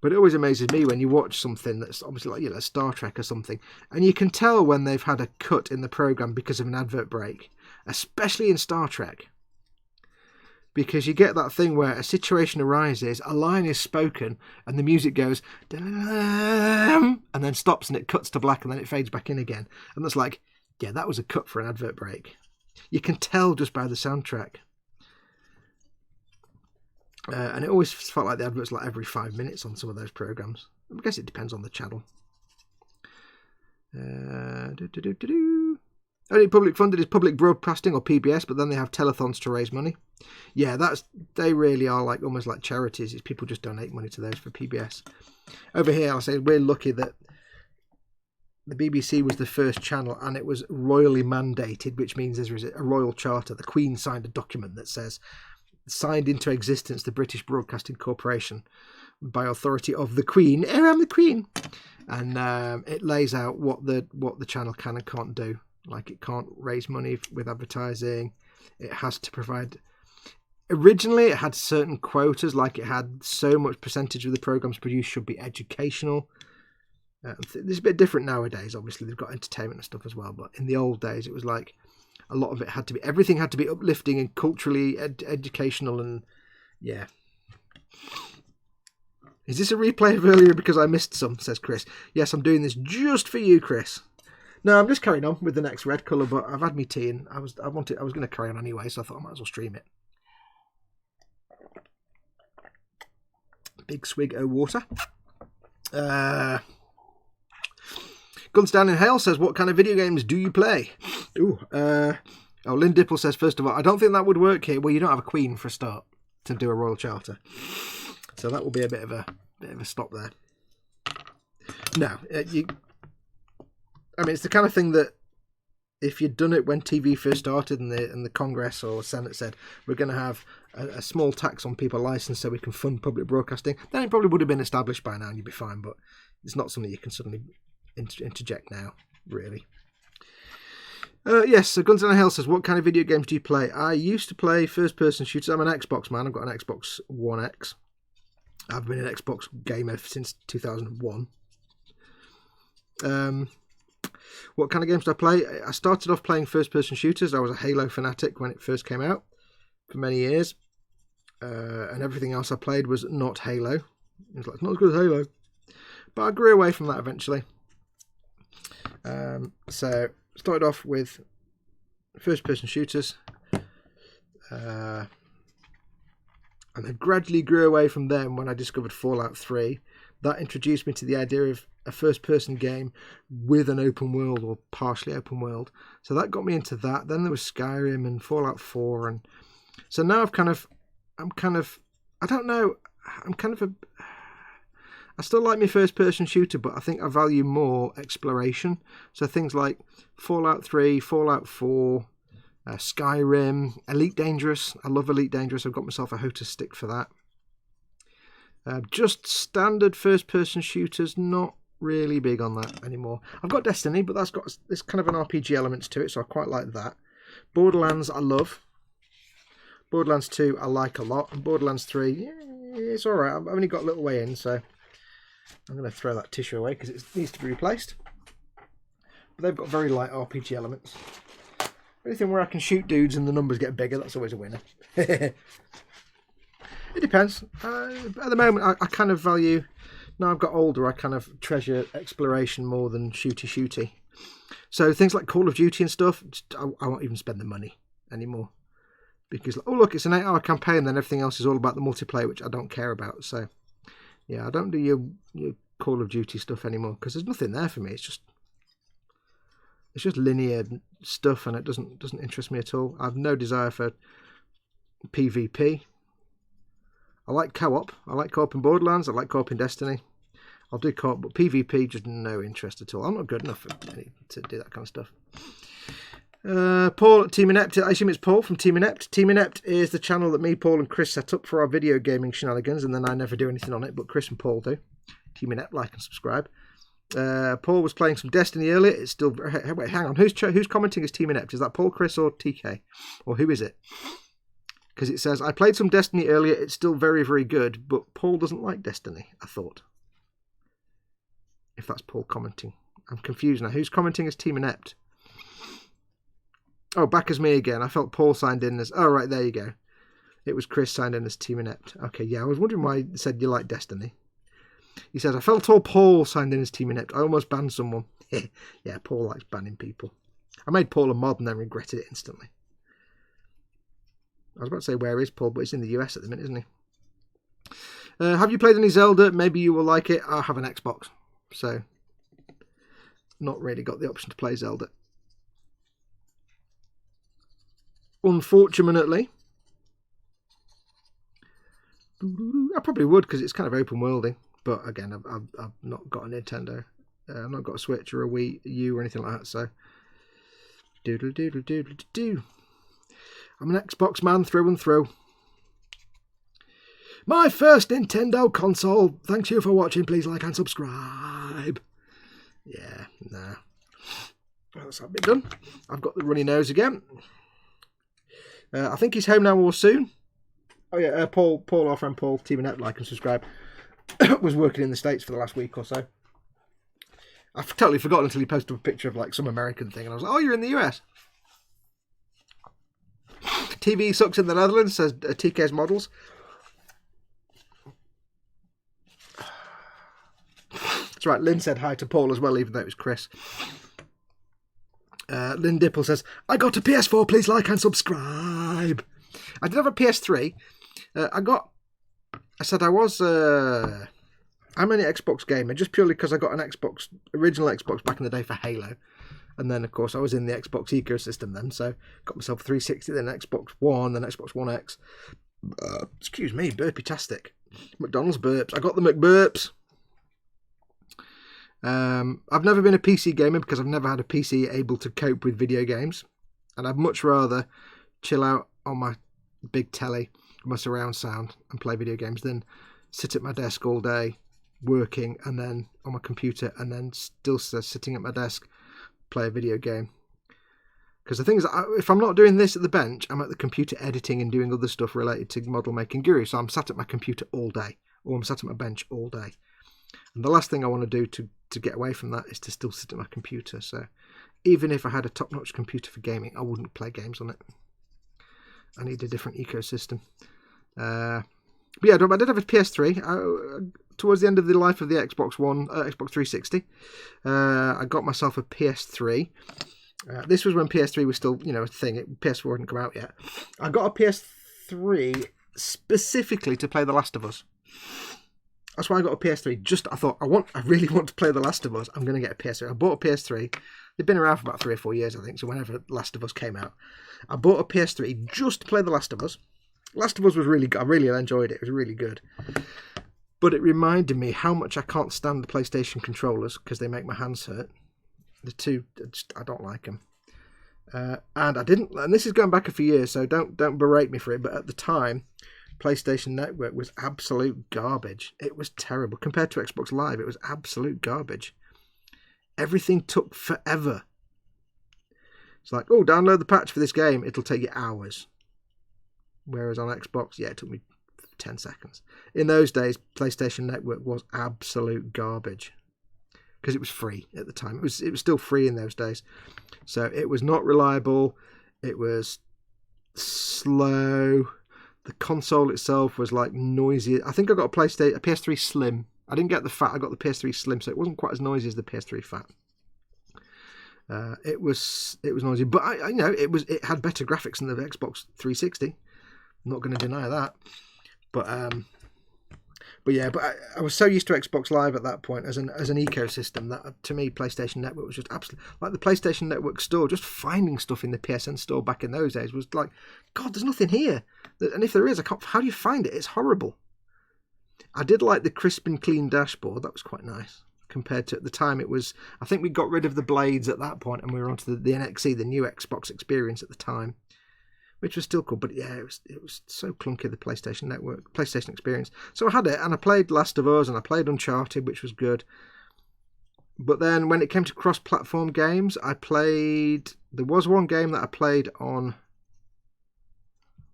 A: But it always amazes me when you watch something that's obviously like, Star Trek or something, and you can tell when they've had a cut in the programme because of an advert break, especially in Star Trek. Because you get that thing where a situation arises, a line is spoken, and the music goes, and then stops and it cuts to black and then it fades back in again. And that's like, yeah, that was a cut for an advert break. You can tell just by the soundtrack. And it always felt like the adverts like every 5 minutes on some of those programmes. I guess it depends on the channel. Only public funded is public broadcasting or PBS, but then they have telethons to raise money. Yeah, they really are like almost like charities. It's people just donate money to those for PBS. Over here, I'll say we're lucky that the BBC was the first channel and it was royally mandated, which means there's a royal charter. The Queen signed a document that says, signed into existence the British Broadcasting Corporation by authority of the Queen. I'm the Queen. And it lays out what the channel can and can't do. Like it can't raise money with advertising. It has to provide... Originally it had certain quotas, like it had so much percentage of the programmes produced should be educational. It's a bit different nowadays. Obviously they've got entertainment and stuff as well, but in the old days it was like a lot of it had to be, everything had to be uplifting and culturally educational, and yeah. Is this a replay of earlier because I missed some, says Chris. Yes, I'm doing this just for you, Chris. No, I'm just carrying on with the next red colour, but I've had my tea and I was going to carry on anyway, so I thought I might as well stream it. Big swig of water. Guns Down in Hell says, what kind of video games do you play? Lynn Dipple says, first of all, I don't think that would work here. Well, you don't have a queen for a start to do a royal charter. So that will be a bit of a stop there. No, it's the kind of thing that if you'd done it when TV first started and the Congress or Senate said, we're going to have a small tax on people licensed so we can fund public broadcasting, then it probably would have been established by now and you'd be fine. But it's not something you can suddenly interject now, really. Yes, so Guns Down Hell says, what kind of video games do you play? I used to play first-person shooters. I'm an Xbox man. I've got an Xbox One X. I've been an Xbox gamer since 2001. What kind of games do I play? I started off playing first-person shooters. I was a Halo fanatic when it first came out for many years. and everything else I played was not Halo. It was like, not as good as Halo. But I grew away from that eventually. So started off with first-person shooters, and I gradually grew away from them when I discovered Fallout 3. That introduced me to the idea of a first-person game with an open world or partially open world. So that got me into that. Then there was Skyrim and Fallout 4, and so now I still like my first-person shooter, but I think I value more exploration. So things like Fallout 3, Fallout 4, Skyrim, Elite Dangerous. I love Elite Dangerous. I've got myself a HOTAS stick for that. Just standard first-person shooters, not really big on that anymore. I've got Destiny, but that's got this kind of an RPG elements to it, so I quite like that. Borderlands, I love. Borderlands 2, I like a lot. And Borderlands 3, yeah, it's alright. I've only got a little way in, so I'm going to throw that tissue away because it needs to be replaced. But they've got very light RPG elements. Anything where I can shoot dudes and the numbers get bigger, that's always a winner. It depends. At the moment, I kind of value... Now I've got older, I kind of treasure exploration more than shooty. So things like Call of Duty and stuff, I won't even spend the money anymore. Because, oh look, it's an 8-hour campaign, then everything else is all about the multiplayer, which I don't care about. So, yeah, I don't do your Call of Duty stuff anymore, because there's nothing there for me. It's just linear stuff, and it doesn't interest me at all. I have no desire for PvP. I like co-op. I like co-op in Borderlands. I like co-op in Destiny. I'll do co-op, but PvP, just no interest at all. I'm not good enough to do that kind of stuff. Paul at Team Inept. I assume it's Paul from Team Inept. Team Inept is the channel that me, Paul, and Chris set up for our video gaming shenanigans, and then I never do anything on it, but Chris and Paul do. Team Inept, like and subscribe. Paul was playing some Destiny earlier. It's still... Wait, hang on. Who's commenting as Team Inept? Is that Paul, Chris, or TK? Or who is it? Because it says, I played some Destiny earlier. It's still very, very good, but Paul doesn't like Destiny, I thought. If that's Paul commenting. I'm confused now. Who's commenting as Team Inept? Oh, back as me again. I felt Paul signed in as... Oh, right, there you go. It was Chris signed in as Team Inept. Okay, yeah, I was wondering why he said you like Destiny. He says, I felt all Paul signed in as Team Inept. I almost banned someone. Yeah, Paul likes banning people. I made Paul a mod and then regretted it instantly. I was about to say, where is Paul? But he's in the US at the minute, isn't he? Have you played any Zelda? Maybe you will like it. I have an Xbox, so not really got the option to play Zelda. Unfortunately. I probably would, because it's kind of open worldy. But again, I've not got a Nintendo. I've not got a Switch or a Wii U or anything like that, so... Doodle-doodle-doodle-doo. I'm an Xbox man through and through. My first Nintendo console. Thanks you for watching. Please like and subscribe. Yeah, nah. That's that bit done. I've got the runny nose again. I think he's home now or soon. Oh yeah, Paul, our friend Paul, Team Inept, like and subscribe, was working in the States for the last week or so. I've totally forgotten until he posted a picture of like some American thing, and I was like, oh, you're in the US. TV sucks in the Netherlands, says TK's Models. That's right, Lynn said hi to Paul as well, even though it was Chris. Lynn Dipple says, I got a PS4, please like and subscribe. I did have a PS3. I'm an Xbox gamer, just purely because I got an original Xbox back in the day for Halo. And then, of course, I was in the Xbox ecosystem then, so got myself a 360, then Xbox One, then Xbox One X. Excuse me, burpy-tastic. McDonald's burps. I got the McBurps. I've never been a PC gamer because I've never had a PC able to cope with video games. And I'd much rather chill out on my big telly, my surround sound, and play video games than sit at my desk all day working and then on my computer and then still sitting at my desk play a video game. Because the thing is, if I'm not doing this at the bench, I'm at the computer editing and doing other stuff related to model making guru. So I'm sat at my computer all day, or I'm sat at my bench all day. And the last thing I want to do to get away from that is to still sit at my computer. So even if I had a top-notch computer for gaming, I wouldn't play games on it. I need a different ecosystem. But yeah, I did have a PS3. Towards the end of the life of the Xbox 360, I got myself a PS3. This was when PS3 was still, a thing. PS4 hadn't come out yet. I got a PS3 specifically to play The Last of Us. That's why I got a PS3. I thought, I really want to play The Last of Us. I'm going to get a PS3. I bought a PS3. They've been around for about 3 or 4 years, I think. So whenever The Last of Us came out, I bought a PS3 just to play The Last of Us. Last of Us was really good. I really enjoyed it. It was really good. But it reminded me how much I can't stand the PlayStation controllers because they make my hands hurt. The two, I don't like them. And I didn't, and this is going back a few years, so don't berate me for it, but at the time, PlayStation Network was absolute garbage. It was terrible. Compared to Xbox Live, it was absolute garbage. Everything took forever. It's like, oh, download the patch for this game. It'll take you hours. Whereas on Xbox, yeah, it took me 10 seconds. In those days, PlayStation Network was absolute garbage because it was free at the time. It was still free in those days, so it was not reliable. It was slow. The console itself was like noisy. I think I got a PS3 Slim. I didn't get the Fat. I got the PS3 Slim, so it wasn't quite as noisy as the PS3 Fat. It was noisy, but it had better graphics than the Xbox 360. I'm not going to deny that. But I was so used to Xbox Live at that point as an ecosystem that to me PlayStation Network was just absolutely like the PlayStation Network store. Just finding stuff in the PSN store back in those days was like, God, there's nothing here, and if there is, I can't. How do you find it? It's horrible. I did like the crisp and clean dashboard. That was quite nice compared to at the time. It was. I think we got rid of the blades at that point, and we were onto the NXE, the new Xbox experience at the time, which was still cool, but yeah, it was so clunky, the PlayStation Network, PlayStation experience. So I had it, and I played Last of Us, and I played Uncharted, which was good. But then when it came to cross-platform games, there was one game that I played on,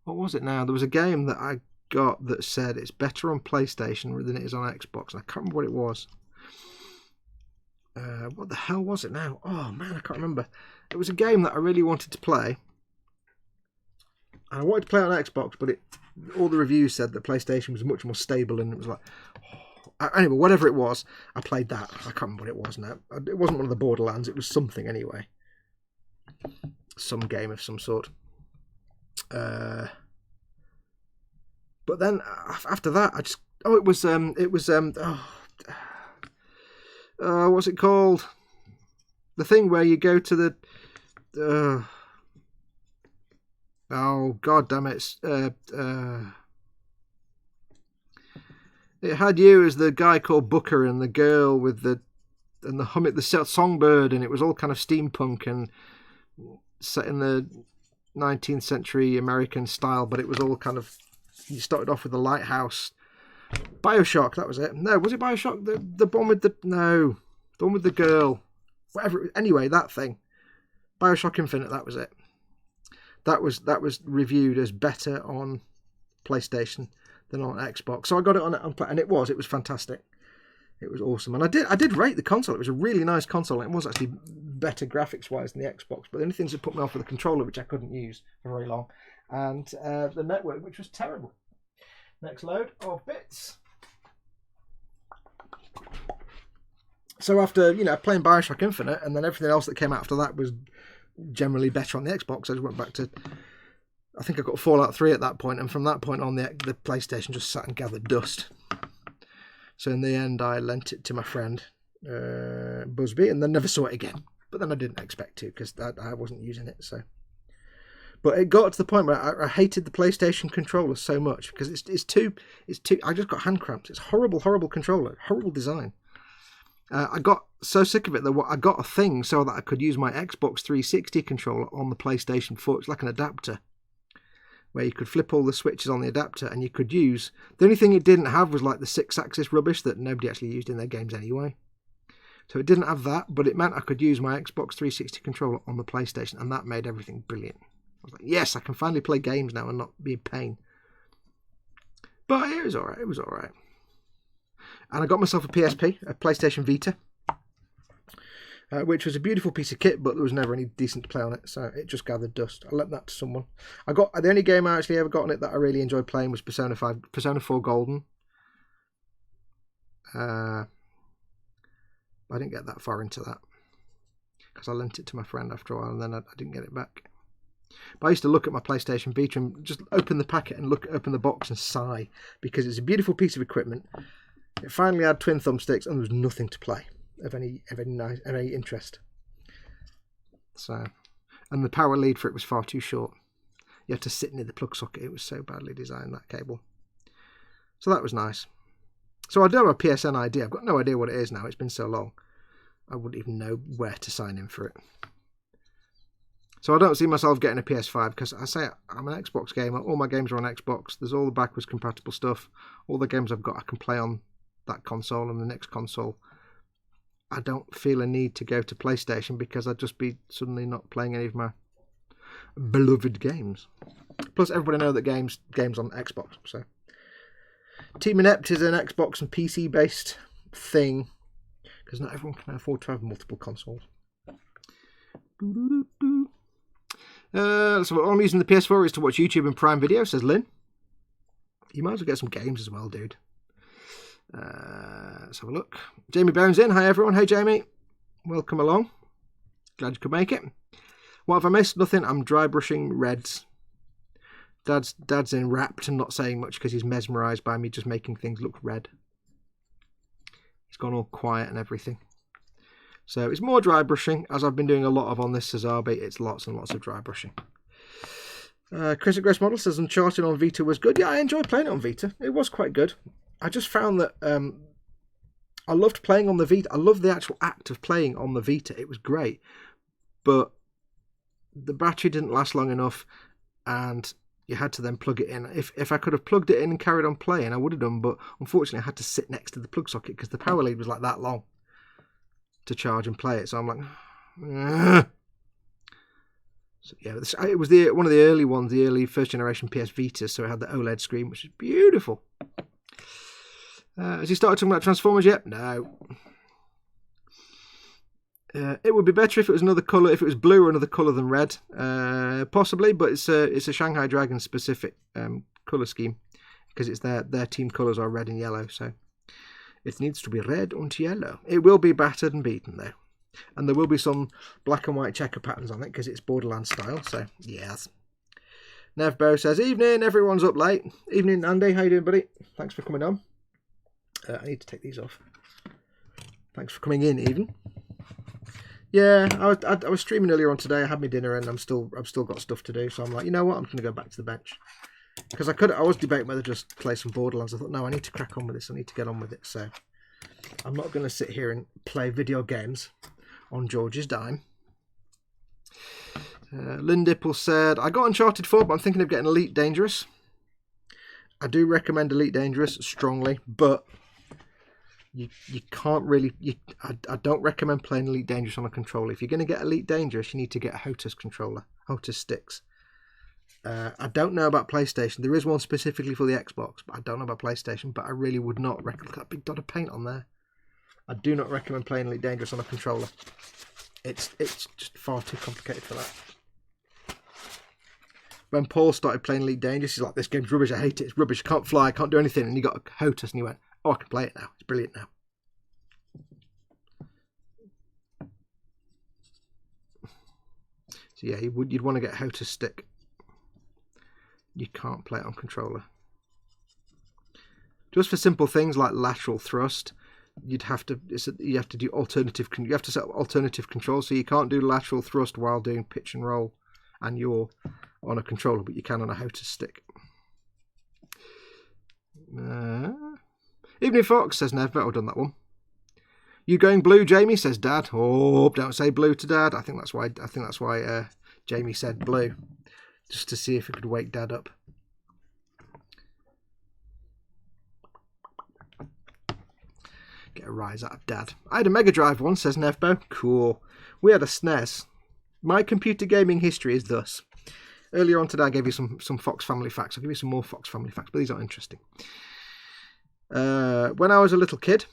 A: what was it now? There was a game that I got that said it's better on PlayStation than it is on Xbox, and I can't remember what it was. What the hell was it now? Oh man, I can't remember. It was a game that I really wanted to play. I wanted to play on Xbox, but all the reviews said that PlayStation was much more stable, and it was like, anyway, whatever it was, I played that. I can't remember what it was now. It wasn't one of the Borderlands. It was something anyway, some game of some sort. But then after that, what's it called? The thing where you go to the. Oh God damn it! It had you as the guy called Booker and the girl with the songbird, and it was all kind of steampunk and set in the 19th century American style, but it was all kind of. You started off with the lighthouse. BioShock, that was it. No, was it BioShock? The one with the one with the girl. Whatever. Anyway, that thing. BioShock Infinite. That was it. That was reviewed as better on PlayStation than on Xbox. So I got it on and it was fantastic. It was awesome, and I did rate the console. It was a really nice console. It was actually better graphics wise than the Xbox. But the only things that put me off were the controller, which I couldn't use for very long, and the network, which was terrible. Next load of bits. So after playing BioShock Infinite, and then everything else that came out after that was generally better on the Xbox. I just went back to, I think I got Fallout 3 at that point, and from that point on the PlayStation just sat and gathered dust. So in the end I lent it to my friend Busby, and then never saw it again. But then I didn't expect to, because I wasn't using it. So, but it got to the point where I hated the PlayStation controller so much, because it's too I just got hand cramps. It's horrible controller, horrible design. I got so sick of it that I got a thing so that I could use my Xbox 360 controller on the PlayStation 4. It's like an adapter where you could flip all the switches on the adapter, and you could use... The only thing it didn't have was like the 6-axis rubbish that nobody actually used in their games anyway. So it didn't have that, but it meant I could use my Xbox 360 controller on the PlayStation, and that made everything brilliant. I was like, yes, I can finally play games now and not be in pain. But it was alright. It was alright. And I got myself a PSP, a PlayStation Vita. which was a beautiful piece of kit, but there was never any decent to play on it, so it just gathered dust. I lent that to someone. The only game I actually ever got on it that I really enjoyed playing was Persona 4 Golden. I didn't get that far into that because I lent it to my friend after a while, and then I didn't get it back. But I used to look at my PlayStation Vita and just open the packet and open the box and sigh, because it's a beautiful piece of equipment. It finally had twin thumbsticks and there was nothing to play of any interest. So, and the power lead for it was far too short. You had to sit near the plug socket. It was so badly designed, that cable. So that was nice. So I do have a PSN ID. I've got no idea what it is now. It's been so long. I wouldn't even know where to sign in for it. So I don't see myself getting a PS5 because I say I'm an Xbox gamer. All my games are on Xbox. There's all the backwards compatible stuff. All the games I've got I can play on that console and the next console. I don't feel a need to go to PlayStation because I'd just be suddenly not playing any of my beloved games. Plus, everybody knows that games on Xbox. So, Team Inept is an Xbox and PC based thing because not everyone can afford to have multiple consoles. So all I'm using the PS4 is to watch YouTube and Prime Video, says Lynn. You might as well get some games as well, dude. Let's have a look. Jamie Bones in. Hi everyone. Hey Jamie. Welcome along. Glad you could make it. What have I missed? Nothing. I'm dry brushing reds. Dad's enwrapped and not saying much because he's mesmerised by me just making things look red. He's gone all quiet and everything. So it's more dry brushing, as I've been doing a lot of on this Sazabi. It's lots and lots of dry brushing. Chris at Grace Model says Uncharted on Vita was good. Yeah, I enjoyed playing it on Vita. It was quite good. I just found that I loved playing on the Vita. I loved the actual act of playing on the Vita. It was great. But the battery didn't last long enough, and you had to then plug it in. If I could have plugged it in and carried on playing, I would have done, but unfortunately I had to sit next to the plug socket because the power lead was like that long to charge and play it. So I'm like, ugh. So yeah, it was one of the early ones, the early first generation PS Vita, so it had the OLED screen, which is beautiful. Has he started talking about Transformers yet? No. It would be better if it was another colour, if it was blue or another colour than red, possibly, but it's a Shanghai Dragon specific colour scheme because it's their team colours are red and yellow, so it needs to be red and yellow. It will be battered and beaten though, and there will be some black and white checker patterns on it because it's Borderlands style. So yes. Nevbo says evening, everyone's up late. Evening Andy, how you doing, buddy? Thanks for coming on. I need to take these off. Thanks for coming in, even. Yeah, I was streaming earlier on today. I had my dinner and I've still got stuff to do. So I'm like, you know what? I'm going to go back to the bench because I was debating whether to just play some Borderlands. I thought, no, I need to crack on with this. I need to get on with it. So I'm not going to sit here and play video games on George's dime. Lynn Dipple said, I got Uncharted 4, but I'm thinking of getting Elite Dangerous. I do recommend Elite Dangerous strongly, but you can't really... I don't recommend playing Elite Dangerous on a controller. If you're going to get Elite Dangerous, you need to get a HOTAS controller, HOTAS sticks. I don't know about PlayStation. There is one specifically for the Xbox, but I don't know about PlayStation, but I really would not recommend... That big dot of paint on there. I do not recommend playing Elite Dangerous on a controller. It's just far too complicated for that. When Paul started playing Elite Dangerous, he's like, this game's rubbish, I hate it, it's rubbish, I can't fly, I can't do anything. And he got a HOTAS and he went, oh, I can play it now, it's brilliant now. So yeah, you'd want to get a HOTAS stick. You can't play it on controller. Just for simple things like lateral thrust, you have to do alternative, you have to set up alternative control, so you can't do lateral thrust while doing pitch and roll and you're on a controller, but you can on a HOTAS stick. Evening Fox, says Nev, better done that one. You going blue, Jamie, says Dad. Oh, don't say blue to Dad. I think that's why Jamie said blue, just to see if it could wake Dad up. Get a rise out of Dad. I had a Mega Drive once, says Nevbo. Cool. We had a SNES. My computer gaming history is thus. Earlier on today I gave you some Fox family facts. I'll give you some more Fox family facts, but these aren't interesting. When I was a little kid,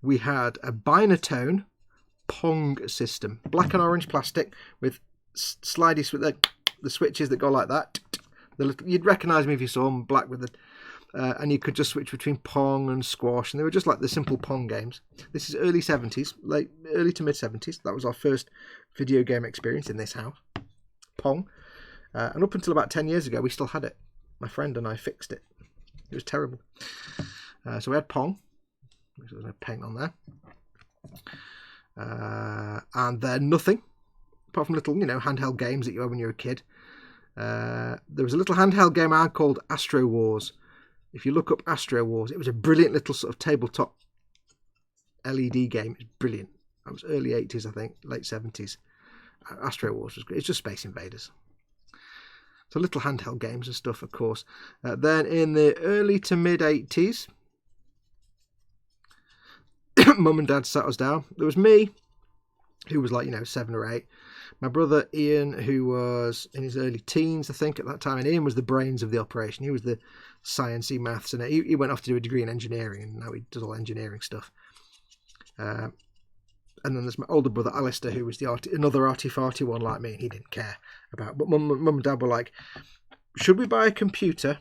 A: we had a Binatone Pong system. Black and orange plastic with slidey the switches that go like that. You'd recognise me if you saw them, black with the... and you could just switch between Pong and squash, and they were just like the simple Pong games. This is early 70s, early to mid 70s. That was our first video game experience in this house. Pong. And up until about 10 years ago, we still had it. My friend and I fixed it. It was terrible. So we had Pong. There's no paint on there. And then nothing, apart from little, handheld games that you had when you were a kid. There was a little handheld game I had called Astro Wars. If you look up Astro Wars, it was a brilliant little sort of tabletop LED game. It's brilliant. That was early 80s, I think, late 70s. Astro Wars was great. It's just Space Invaders. So little handheld games and stuff, of course. Then in the early to mid 80s, Mum and Dad sat us down. There was me, who was like, 7 or 8. My brother Ian, who was in his early teens, I think, at that time. And Ian was the brains of the operation. He was the sciencey maths. And he went off to do a degree in engineering. And now he does all engineering stuff. And then there's my older brother Alistair, who was another arty-farty one like me. And he didn't care about. But Mum and Dad were like, should we buy a computer?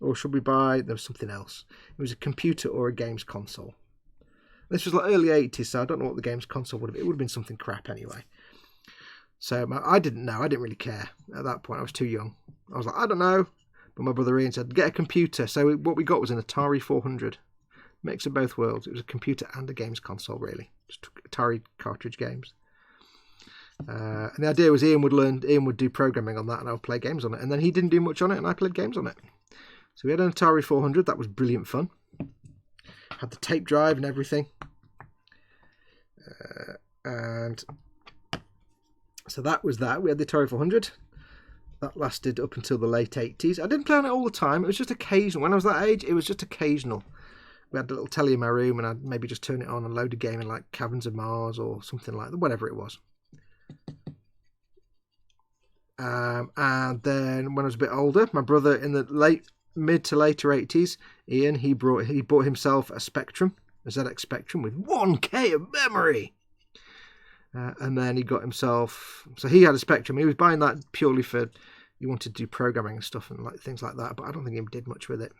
A: Or should we buy... There was something else. It was a computer or a games console. This was like early 80s, so I don't know what the games console would have been. It would have been something crap anyway. So I didn't know. I didn't really care at that point. I was too young. I was like, I don't know. But my brother Ian said, get a computer. So what we got was an Atari 400. Mix of both worlds. It was a computer and a games console, really. Just Atari cartridge games. And the idea was Ian would do programming on that and I would play games on it. And then he didn't do much on it and I played games on it. So we had an Atari 400. That was brilliant fun. Had the tape drive and everything. And so that was that. We had the Atari 400. That lasted up until the late 80s. I didn't play on it all the time. It was just occasional. When I was that age, it was just occasional. We had a little telly in my room and I'd maybe just turn it on and load a game in like Caverns of Mars or something like that. Whatever it was. And then when I was a bit older, my brother in the mid to later 80s, Ian, he bought himself a Spectrum, a ZX Spectrum with 1K of memory. And then he got himself, so he had a Spectrum. He was buying that purely for, he wanted to do programming and stuff and like things like that, but I don't think he did much with it.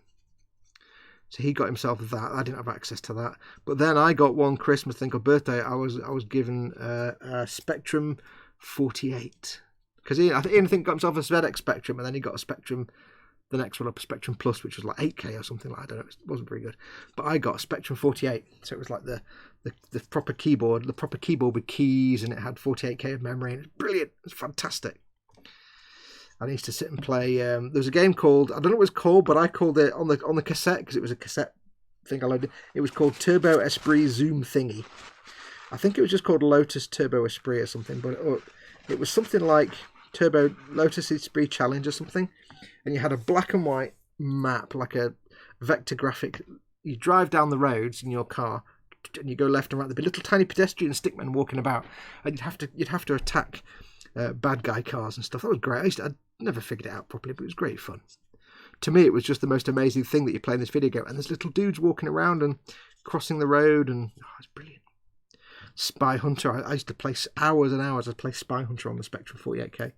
A: So he got himself that. I didn't have access to that. But then I got one Christmas, I think, or birthday, I was given a Spectrum 48. Because Ian, I think, got himself a ZX Spectrum, and then he got a Spectrum, the next one up, a Spectrum Plus, which was like 8K or something like that. I don't know, it wasn't very good. But I got a Spectrum 48, so it was like the proper keyboard, with keys, and it had 48K of memory, and it was brilliant. It was fantastic. I used to sit and play. There was a game called, I don't know what it was called, but I called it on the cassette, because it was a cassette thing I loaded. It was called Turbo Esprit Zoom Thingy. I think it was just called Lotus Turbo Esprit or something, but it was something like Turbo Lotus Esprit Challenge or something. And you had a black and white map, like a vector graphic. You drive down the roads in your car, and you go left and right. There'd be little tiny pedestrian stickmen walking about, and you'd have to attack bad guy cars and stuff. That was great. I'd never figured it out properly, but it was great fun. To me, it was just the most amazing thing that you play in this video game. And there's little dudes walking around and crossing the road, and it's brilliant. Spy Hunter. I used to play hours and hours. I'd play Spy Hunter on the Spectrum 48K.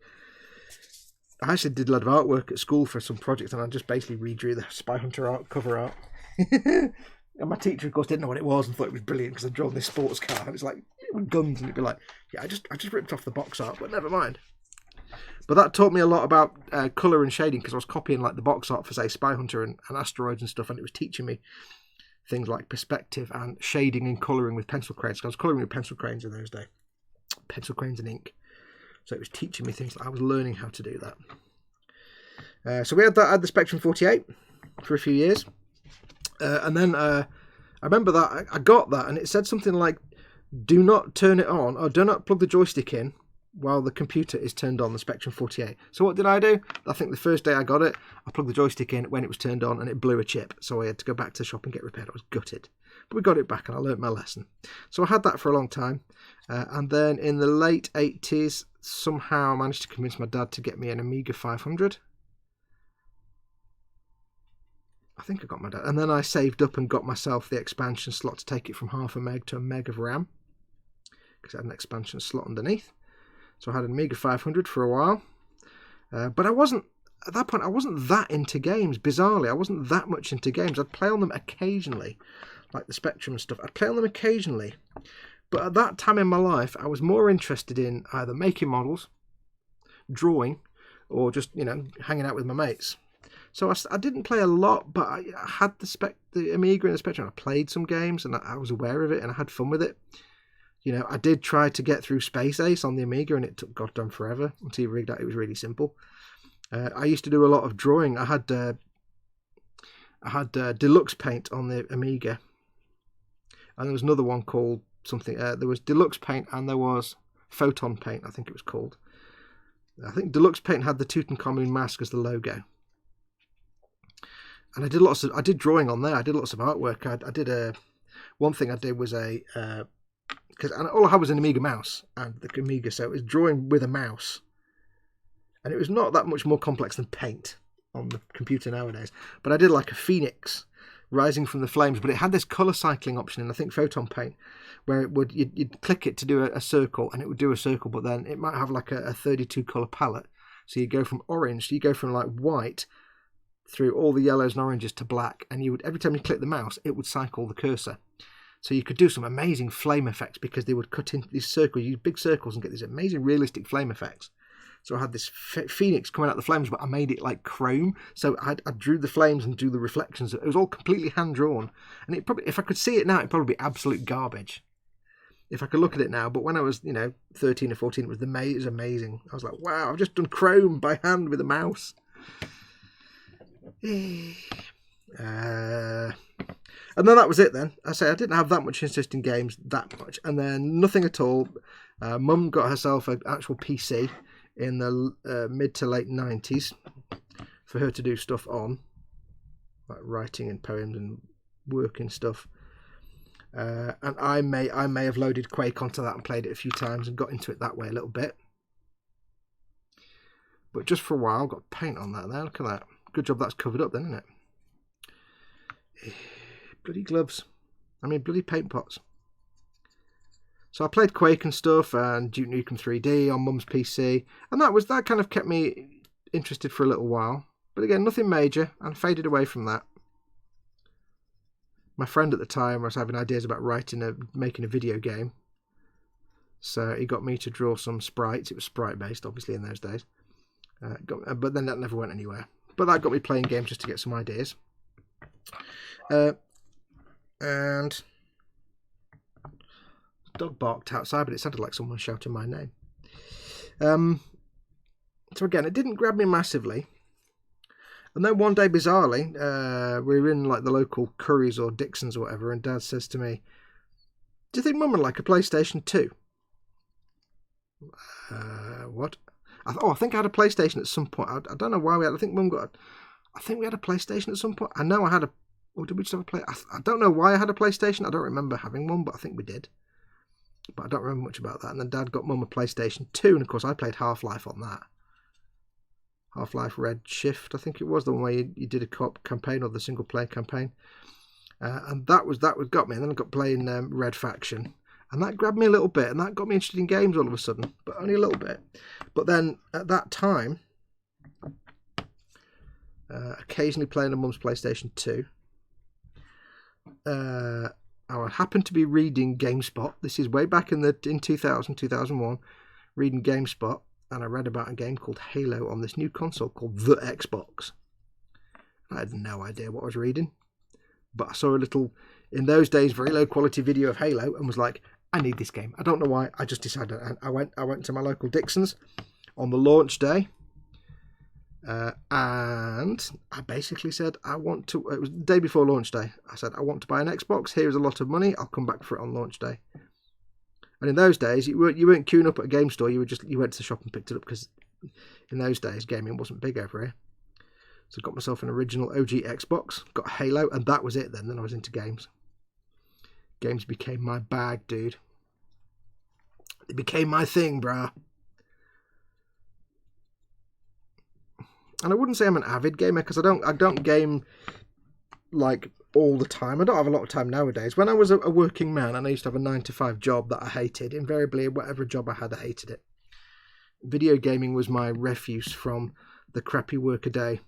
A: I actually did a lot of artwork at school for some projects, and I just basically redrew the Spy Hunter cover art. And my teacher, of course, didn't know what it was and thought it was brilliant because I'd drawn this sports car. It was like with guns, and it'd be like, yeah, I just ripped off the box art, but never mind. But that taught me a lot about colour and shading, because I was copying like the box art for, say, Spy Hunter and Asteroids and stuff, and it was teaching me things like perspective and shading and colouring with pencil crayons. I was colouring with pencil crayons in those days. Pencil crayons and ink. So it was teaching me things. I was learning how to do that. So we had the Spectrum 48 for a few years. And then I remember that I got that, and it said something like, do not turn it on, or do not plug the joystick in while the computer is turned on, the Spectrum 48. So what did I do? I think the first day I got it, I plugged the joystick in when it was turned on, and it blew a chip. So I had to go back to the shop and get repaired. I was gutted. But we got it back, and I learnt my lesson. So I had that for a long time. And then in the late 80s, somehow I managed to convince my dad to get me an Amiga 500. I think I got my dad. And then I saved up and got myself the expansion slot to take it from 0.5 meg to 1 meg of RAM. because it had an expansion slot underneath. So I had an Amiga 500 for a while. But I wasn't, at that point, I wasn't that into games. Bizarrely, I wasn't that much into games. I'd play on them occasionally, like the Spectrum and stuff. I'd play on them occasionally. But at that time in my life, I was more interested in either making models, drawing, or just, you know, hanging out with my mates. So I didn't play a lot, but I had the Amiga and the Spectrum. I played some games, and I was aware of it, and I had fun with it. You know, I did try to get through Space Ace on the Amiga, and it took goddamn forever until you rigged out it was really simple. I used to do a lot of drawing. I had Deluxe Paint on the Amiga, and there was another one called something. There was Deluxe Paint, and there was Photon Paint, I think it was called. I think Deluxe Paint had the Tutankhamun mask as the logo. And I did drawing on there. I did lots of artwork. I did one thing I did was because all I had was an Amiga mouse and the Amiga, so it was drawing with a mouse. And it was not that much more complex than Paint on the computer nowadays. But I did like a phoenix rising from the flames, but it had this colour cycling option in, I think, Photon Paint, where it would you'd click it to do a circle, and it would do a circle, but then it might have like a 32 colour palette. So you go from orange, so you go from like white through all the yellows and oranges to black, and you would, every time you click the mouse, it would cycle the cursor. So you could do some amazing flame effects because they would cut into these circles, use big circles, and get these amazing realistic flame effects. So I had this phoenix coming out the flames, but I made it like chrome. So I drew the flames and drew the reflections. It was all completely hand drawn, and it probably, if I could see it now, it'd probably be absolute garbage. If I could look at it now, but when I was, 13 or 14, it was amazing. I was like, wow, I've just done chrome by hand with a mouse. And then that was it then. I say I didn't have that much interest in games that much, and then nothing at all. Mum got herself an actual PC in the mid to late 90s for her to do stuff on, like writing and poems and work and stuff. And I may have loaded Quake onto that and played it a few times and got into it that way a little bit. But just for a while, got paint on that there. Look at that. Good job that's covered up then, isn't it? Bloody gloves. I mean, bloody paint pots. So I played Quake and stuff and Duke Nukem 3D on Mum's PC. And that kind of kept me interested for a little while. But again, nothing major, and faded away from that. My friend at the time was having ideas about making a video game. So he got me to draw some sprites. It was sprite based, obviously, in those days. But then that never went anywhere. But that got me playing games just to get some ideas. And dog barked outside, but it sounded like someone shouting my name. So again, it didn't grab me massively. And then one day, bizarrely, we were in like the local Currys or Dixons or whatever, and Dad says to me, "Do you think Mum would like a PlayStation 2? What? I think I had a PlayStation at some point. I don't know why we had. I think we had a PlayStation at some point. I know I had a. Or did we just have a play? I don't know why I had a PlayStation. I don't remember having one, but I think we did. But I don't remember much about that. And then Dad got Mum a PlayStation 2, and of course I played Half-Life on that. Half-Life Red Shift, I think it was, the one where you did a co-op campaign or the single-player campaign. And that got me. And then I got playing Red Faction. And that grabbed me a little bit, and that got me interested in games all of a sudden, but only a little bit. But then, at that time, occasionally playing on Mum's PlayStation 2, I happened to be reading GameSpot. This is way back in 2000, 2001, reading GameSpot, and I read about a game called Halo on this new console called the Xbox. I had no idea what I was reading, but I saw a little, in those days, very low quality video of Halo, and was like, I need this game. I don't know why. I just decided. I went to my local Dixons on the launch day, and I basically said, I want to. It was the day before launch day. I said, I want to buy an Xbox. Here's a lot of money. I'll come back for it on launch day. And in those days, you weren't queuing up at a game store. You went to the shop and picked it up, because in those days gaming wasn't big over here. So I got myself an original OG Xbox, got Halo, and that was it then. Then I was into games. Games became my bag, dude. It became my thing, brah. And I wouldn't say I'm an avid gamer, because I don't game like all the time. I don't have a lot of time nowadays. When I was a working man and I used to have a 9-to-5 job that I hated, invariably whatever job I had, I hated it. Video gaming was my refuge from the crappy workaday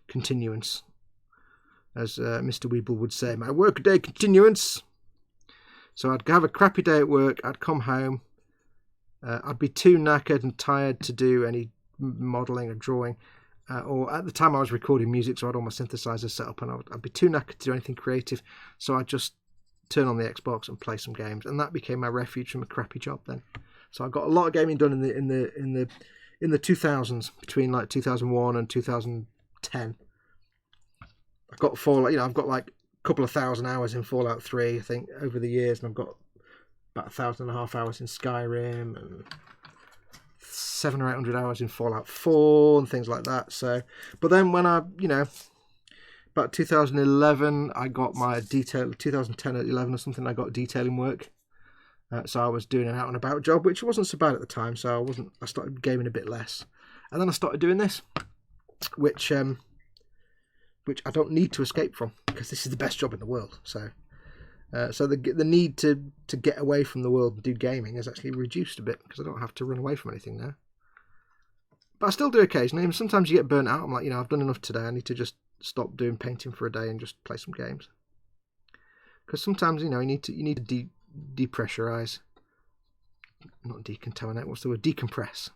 A: continuance. As Mr. Weeble would say, my workaday continuance. So I'd have a crappy day at work, I'd come home, I'd be too knackered and tired to do any modelling or drawing, or at the time I was recording music, so I had all my synthesizers set up, and I'd be too knackered to do anything creative, so I'd just turn on the Xbox and play some games, and that became my refuge from a crappy job then. So I got a lot of gaming done in the 2000s, between like 2001 and 2010. I've got I've got like couple of thousand hours in Fallout 3, I think, over the years, and I've got about 1,500 hours in Skyrim, and 700 or 800 hours in Fallout 4 and things like that. So, but then when I, about 2011, I got my 2010 or 11 or something, I got detailing work. So I was doing an out and about job, which wasn't so bad at the time. So I started gaming a bit less, and then I started doing this, which I don't need to escape from, because this is the best job in the world. So the need to get away from the world and do gaming is actually reduced a bit, because I don't have to run away from anything now. But I still do occasionally, and sometimes you get burnt out. I'm like, I've done enough today. I need to just stop doing painting for a day and just play some games. Because sometimes, you need to depressurize, not decontaminate. What's the word? Decompress.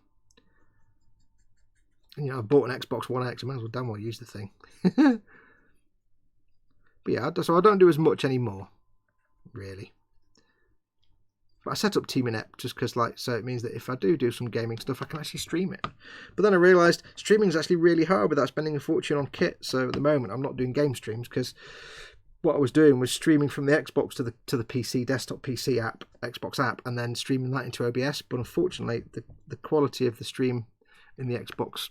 A: And, I bought an Xbox One X. I might as well damn well use the thing. But yeah, so I don't do as much anymore, really. But I set up Team Inept just because, so it means that if I do some gaming stuff, I can actually stream it. But then I realised streaming is actually really hard without spending a fortune on kit. So at the moment, I'm not doing game streams, because what I was doing was streaming from the Xbox to the PC, desktop PC app, Xbox app, and then streaming that into OBS. But unfortunately, the quality of the stream in the Xbox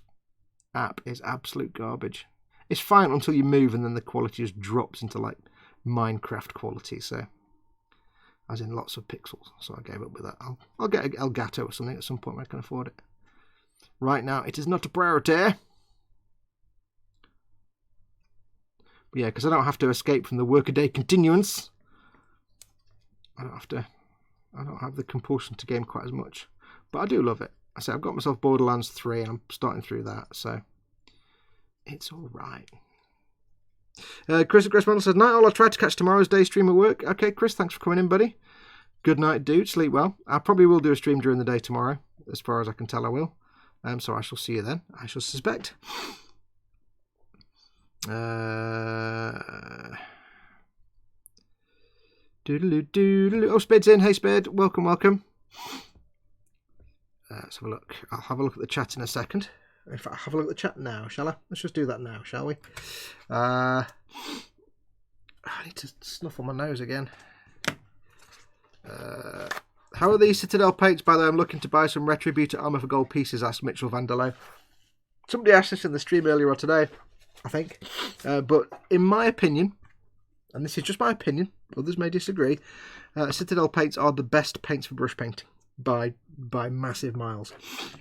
A: app is absolute garbage. It's fine until you move, and then the quality just drops into like Minecraft quality, so as in lots of pixels. So I gave up with that. I'll get an Elgato or something at some point when I can afford it. Right now it is not a priority. But yeah, because I don't have to escape from the workaday continuance. I don't have the compulsion to game quite as much, but I do love it. I say I've got myself Borderlands 3 and I'm starting through that, so it's all right. Chris Mandel says, night all, I'll try to catch tomorrow's day stream at work. Okay, Chris, thanks for coming in, buddy. Good night, dude. Sleep well. I probably will do a stream during the day tomorrow. As far as I can tell, I will. So I shall see you then, I shall suspect. Doodaloo. Oh, Spade's in. Hey, Spade. Welcome. Let's have a look. I'll have a look at the chat in a second. In fact, I'll have a look at the chat now, shall I? Let's just do that now, shall we? I need to snuff on my nose again. How are these Citadel paints, by the way? I'm looking to buy some Retributor Armour for Gold pieces, asked Mitchell Vanderloo. Somebody asked this in the stream earlier on today, I think. But in my opinion, and this is just my opinion, others may disagree, Citadel paints are the best paints for brush painting by massive miles.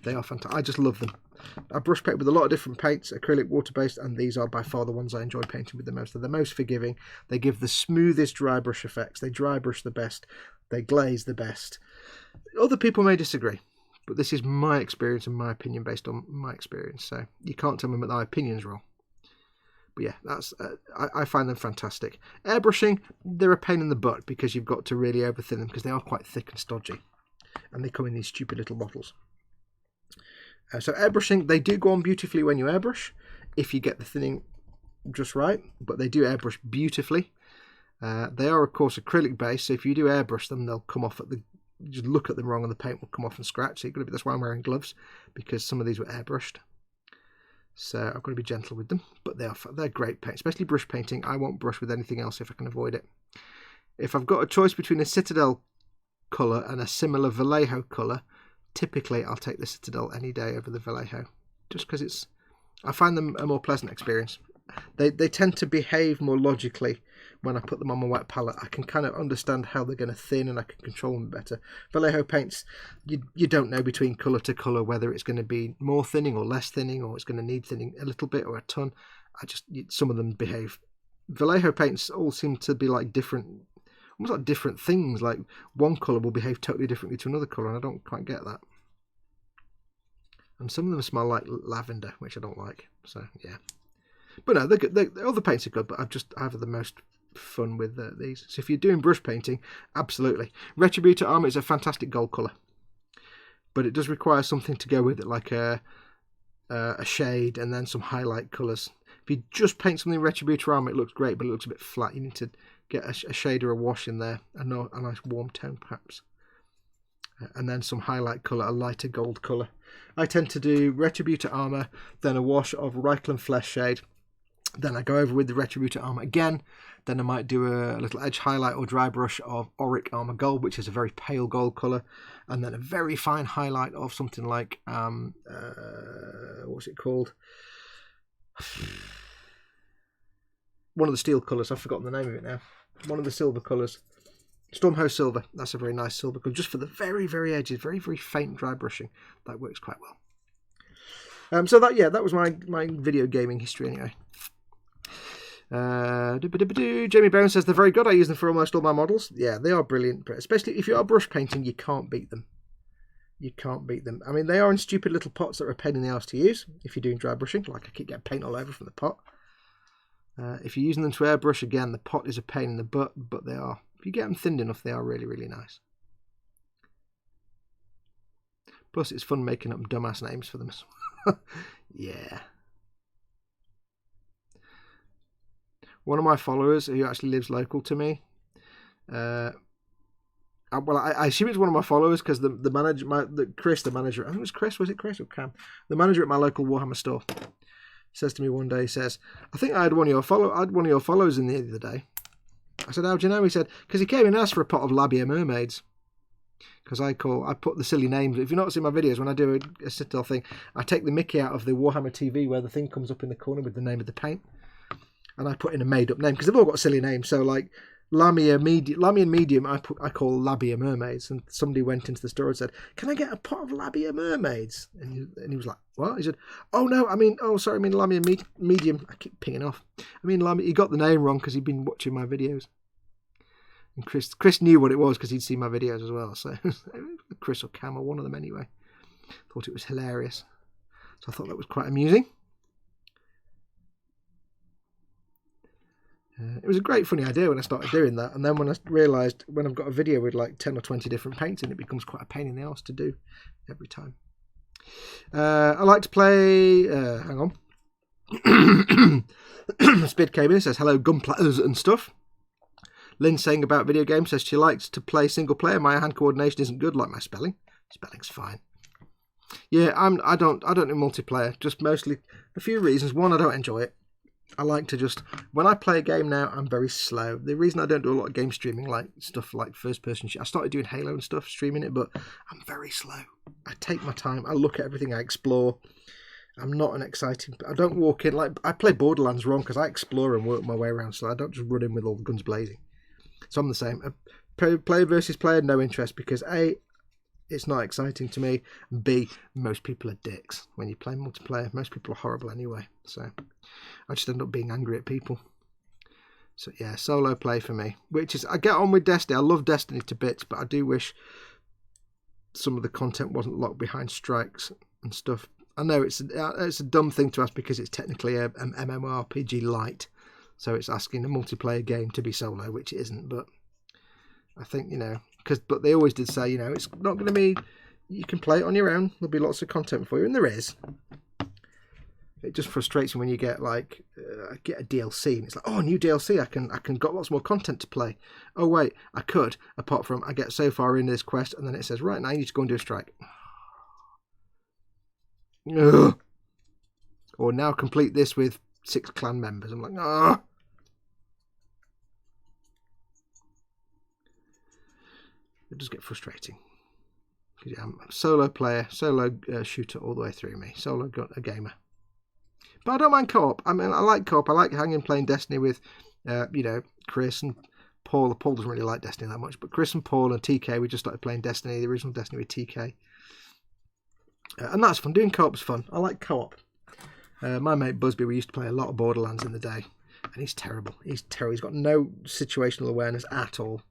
A: They are fantastic. I just love them. I brush paint with a lot of different paints, acrylic, water-based, and these are by far the ones I enjoy painting with the most. They're the most forgiving. They give the smoothest dry brush effects. They dry brush the best. They glaze the best. Other people may disagree, but this is my experience and my opinion based on my experience. So you can't tell me that my opinion's wrong. But yeah, that's I find them fantastic. Airbrushing, they're a pain in the butt because you've got to really overthin them because they are quite thick and stodgy. And they come in these stupid little bottles. So airbrushing, they do go on beautifully when you airbrush, if you get the thinning just right, but they do airbrush beautifully. They are, of course, acrylic based, so if you do airbrush them, they'll come off just look at them wrong and the paint will come off and scratch. So that's why I'm wearing gloves, because some of these were airbrushed. So I've got to be gentle with them, but they're great paint, especially brush painting. I won't brush with anything else if I can avoid it. If I've got a choice between a Citadel colour and a similar Vallejo colour, typically I'll take the Citadel any day over the Vallejo, just because I find them a more pleasant experience. They tend to behave more logically when I put them on my wet palette. I can kind of understand how they're going to thin and I can control them better. Vallejo paints, you don't know between colour to colour whether it's going to be more thinning or less thinning, or it's going to need thinning a little bit or a ton. Some of them behave Vallejo paints all seem to be like different, almost like different things. Like one colour will behave totally differently to another colour, and I don't quite get that. And some of them smell like lavender, which I don't like. So yeah, but no, all the paints are good. But I have the most fun with these. So if you're doing brush painting, absolutely, Retributor Armor is a fantastic gold colour, but it does require something to go with it, like a shade and then some highlight colours. If you just paint something Retributor Armor, it looks great, but it looks a bit flat. You need to get a shade or a wash in there, a nice warm tone perhaps, and then some highlight colour, a lighter gold colour. I tend to do Retributor Armor, then a wash of Reichland Flesh Shade, then I go over with the Retributor Armor again, then I might do a little edge highlight or dry brush of Auric Armor Gold, which is a very pale gold colour, and then a very fine highlight of something like, what's it called? One of the steel colours, I've forgotten the name of it now. One of the silver colours. Stormhost Silver, that's a very nice silver colour, just for the very, very edges, very, very faint dry brushing. That works quite well. So that was my video gaming history anyway. Jamie Brown says they're very good. I use them for almost all my models. Yeah, they are brilliant, but especially if you are brush painting, you can't beat them. You can't beat them. I mean, they are in stupid little pots that are a pain in the arse to use if you're doing dry brushing. Like I keep getting paint all over from the pot. If you're using them to airbrush, again, the pot is a pain in the butt, but they are. If you get them thinned enough, they are really, really nice. Plus, it's fun making up dumbass names for them. Yeah. One of my followers, who actually lives local to me, well, I assume it's one of my followers because the manager, Chris, the manager, I think it was Chris, was it Chris or Cam? The manager at my local Warhammer store says to me one day, he says, I think I had one of your followers in the other day. I said, how do you know? He said, because he came and asked for a pot of Labia mermaids. Because I put the silly names. If you've not seen my videos, when I do a Citadel thing, I take the mickey out of the Warhammer TV where the thing comes up in the corner with the name of the paint. And I put in a made-up name, because they've all got silly names. So, like, Lamia Medium, I call Labia Mermaids. And somebody went into the store and said, can I get a pot of Labia Mermaids? And he was like, what? He said, sorry, I mean Lamia Medium. I keep pinging off. I mean Lamia, he got the name wrong because he'd been watching my videos. And Chris knew what it was because he'd seen my videos as well. So, Chris or Cam, or one of them anyway. Thought it was hilarious. So I thought that was quite amusing. It was a great funny idea when I started doing that, and then when I realised when I've got a video with like 10 or 20 different paints in, it becomes quite a pain in the arse to do every time. I like to play, hang on, Spid came in and says hello gunplatters and stuff. Lynn saying about video games says she likes to play single player. My hand coordination isn't good like my spelling. Spelling's fine. Yeah, I don't do multiplayer, just mostly a few reasons. One, I don't enjoy it. I like to just, when I play a game now, I'm very slow. The reason I don't do a lot of game streaming, like stuff like first person shit, I started doing Halo and stuff, streaming it, but I'm very slow. I take my time, I look at everything, I explore. I'm not an exciting, I don't walk in, like, I play Borderlands wrong because I explore and work my way around, so I don't just run in with all the guns blazing. So I'm the same. Player versus player, no interest, because A, it's not exciting to me, and B, most people are dicks. When you play multiplayer, most people are horrible anyway, so I just end up being angry at people. So yeah, solo play for me, which is, I get on with Destiny. I love Destiny to bits, but I do wish some of the content wasn't locked behind strikes and stuff. I know it's a dumb thing to ask because it's technically an MMORPG light, so it's asking a multiplayer game to be solo, which it isn't. But I think, but they always did say, it's not going to be, you can play it on your own. There'll be lots of content for you, and there is. It just frustrates me when you get get a DLC and it's like, oh, new DLC, I can got lots more content to play. Oh wait, I could, apart from I get so far in this quest and then it says, right, now you need to go and do a strike. Ugh. Or now complete this with 6 clan members. I'm like, ah. It does get frustrating. Yeah, I'm a solo player, solo shooter all the way through me. Solo a gamer. But I don't mind co-op. I mean, I like co-op. I like hanging playing Destiny with, Chris and Paul. Paul doesn't really like Destiny that much, but Chris and Paul and TK, we just started playing Destiny, the original Destiny with TK. And that's fun. Doing co-op's fun. I like co-op. My mate Busby, we used to play a lot of Borderlands in the day. And he's terrible. He's terrible. He's got no situational awareness at all.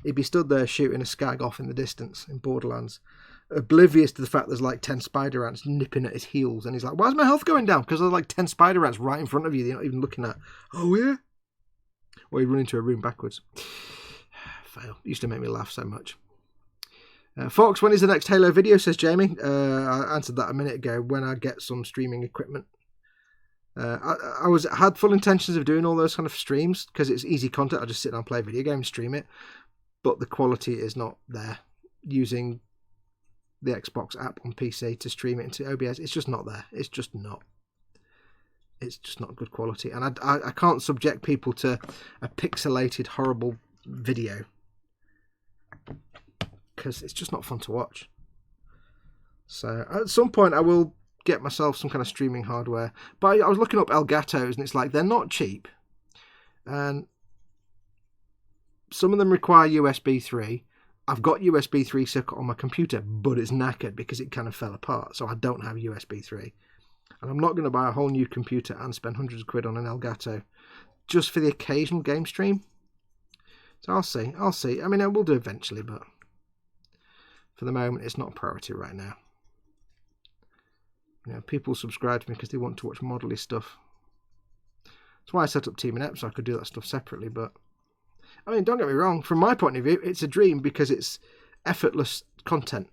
A: He'd be stood there shooting a skag off in the distance in Borderlands, oblivious to the fact there's like 10 spider ants nipping at his heels. And he's like, why's my health going down? Because there's like 10 spider ants right in front of you you're not even looking at. Oh, yeah? Or he'd run into a room backwards. Fail. Used to make me laugh so much. Fox, when is the next Halo video, says Jamie. I answered that a minute ago, when I get some streaming equipment. I had full intentions of doing all those kind of streams because it's easy content. I just sit down and play a video game and stream it. But the quality is not there. Using the Xbox app on PC to stream it into OBS, it's just not there. It's just not. It's just not good quality. And I can't subject people to a pixelated, horrible video because it's just not fun to watch. So at some point I will get myself some kind of streaming hardware. But I was looking up Elgatos and it's like they're not cheap. And some of them require USB 3. I've got USB 3 circuit on my computer, but it's knackered because it kind of fell apart. So I don't have USB 3. And I'm not going to buy a whole new computer and spend hundreds of quid on an Elgato just for the occasional game stream. So I'll see. I'll see. I mean, I will do eventually, but for the moment, it's not a priority right now. You know, people subscribe to me because they want to watch modelly stuff. That's why I set up Team Inept, so I could do that stuff separately. But I mean, don't get me wrong. From my point of view, it's a dream because it's effortless content.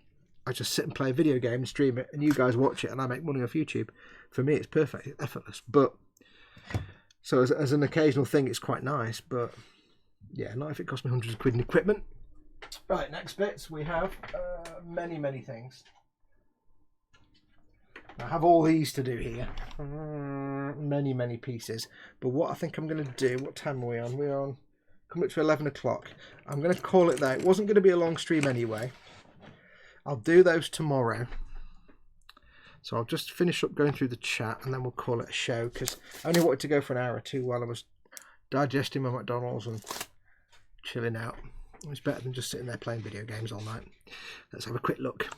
A: I just sit and play a video game and stream it, and you guys watch it, and I make money off YouTube. For me, it's perfect. It's effortless. But so as an occasional thing, it's quite nice. But yeah, not if it costs me hundreds of quid in equipment. Right, next bits. We have many things. I have all these to do here. Many pieces. But what I think I'm going to do, what time are we on? We're on, coming up to 11 o'clock. I'm going to call it there. It wasn't going to be a long stream anyway. I'll do those tomorrow. So I'll just finish up going through the chat and then we'll call it a show, because I only wanted to go for an hour or two while I was digesting my McDonald's and chilling out. It's better than just sitting there playing video games all night. Let's have a quick look.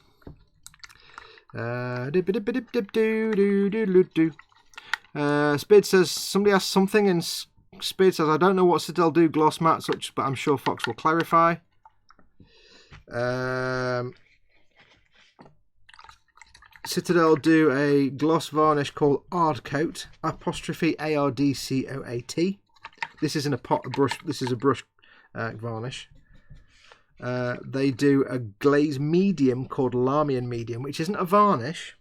A: Speed says somebody asked something, and Speed says, I don't know what Citadel do gloss matte such, but I'm sure Fox will clarify. Citadel do a gloss varnish called Ardcoat, 'ARDCOAT. This isn't a pot, a brush. This is a brush varnish. They do a glaze medium called Lamian Medium, which isn't a varnish.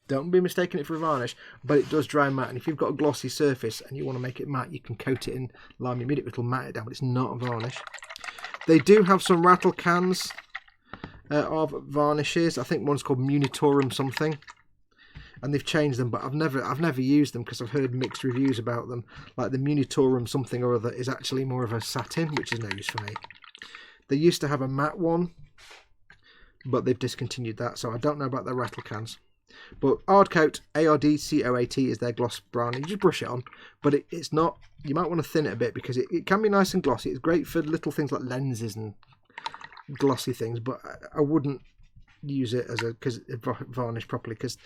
A: Don't be mistaken it for a varnish, but it does dry matte. And if you've got a glossy surface and you want to make it matte, you can coat it in Lamian Medium. It'll matte it down, but it's not a varnish. They do have some rattle cans of varnishes. I think one's called Munitorum something, and they've changed them, but I've never used them because I've heard mixed reviews about them. Like the Munitorum something or other is actually more of a satin, which is no use for me. They used to have a matte one, but they've discontinued that, so I don't know about their rattle cans. But Ardcoat, ARDCOAT, is their gloss brown. You just brush it on, but it's not. You might want to thin it a bit because it can be nice and glossy. It's great for little things like lenses and glossy things, but I wouldn't use it as a varnish properly because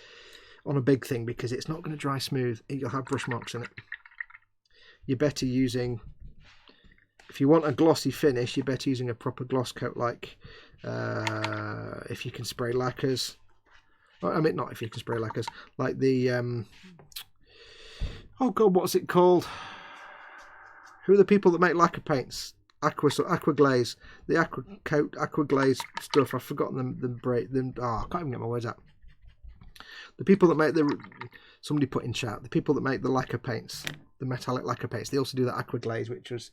A: on a big thing, because it's not going to dry smooth. You'll have brush marks in it. You're better using, if you want a glossy finish, you're better using a proper gloss coat, like if you can spray lacquers. I mean, not if you can spray lacquers, like the oh god, what's it called? Who are the people that make lacquer paints? Aqua Glaze, the Aqua Coat, Aqua Glaze stuff. I've forgotten them. I can't even get my words out. The people that make somebody put in chat, the people that make the lacquer paints, the metallic lacquer paints, they also do that Aqua Glaze, which was,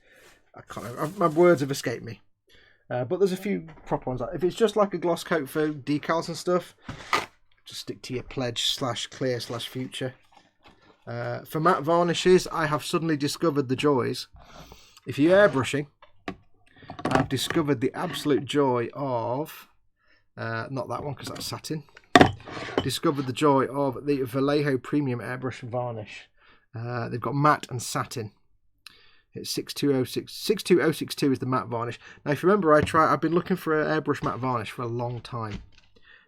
A: I can't remember, my words have escaped me. But there's a few proper ones. If it's just like a gloss coat for decals and stuff, just stick to your Pledge /Clear /Future. For matte varnishes, I have suddenly discovered the joys. If you're airbrushing, I've discovered the absolute joy of, not that one because that's satin, discovered the joy of the Vallejo Premium Airbrush Varnish. They've got matte and satin. It's 62062 is the matte varnish. Now if you remember, I've been looking for an airbrush matte varnish for a long time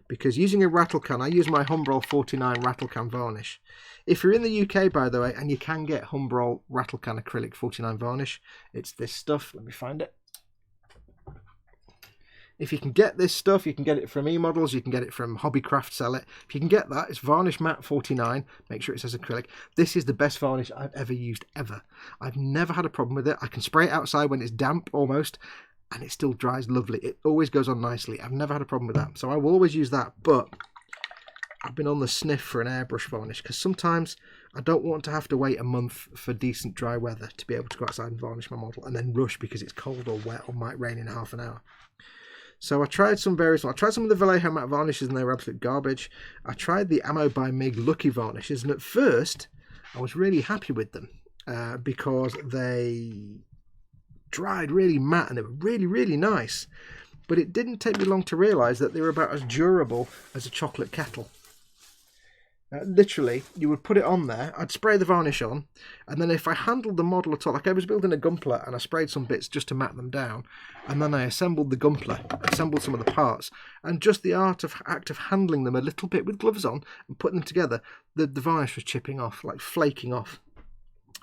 A: because using a rattle can, I use my Humbrol 49 rattle can varnish. If you're in the UK, by the way, and you can get Humbrol rattle can acrylic 49 varnish, it's this stuff. Let me find it. If you can get this stuff, you can get it from eModels, you can get it from Hobbycraft, sell it. If you can get that, it's Varnish Matte 49. Make sure it says acrylic. This is the best varnish I've ever used, ever. I've never had a problem with it. I can spray it outside when it's damp almost, and it still dries lovely. It always goes on nicely. I've never had a problem with that. So I will always use that, but I've been on the sniff for an airbrush varnish because sometimes I don't want to have to wait a month for decent dry weather to be able to go outside and varnish my model and then rush because it's cold or wet or might rain in half an hour. So I tried some various. I tried some of the Vallejo matte varnishes and they were absolute garbage. I tried the Ammo by Mig Lucky varnishes, and at first I was really happy with them because they dried really matte and they were really, really nice. But it didn't take me long to realise that they were about as durable as a chocolate kettle. Literally, you would put it on there, I'd spray the varnish on, and then if I handled the model at all, like I was building a Gunpla and I sprayed some bits just to matte them down, and then I assembled the Gunpla, assembled some of the parts, and just the act of handling them a little bit with gloves on and putting them together, the varnish was chipping off, like flaking off,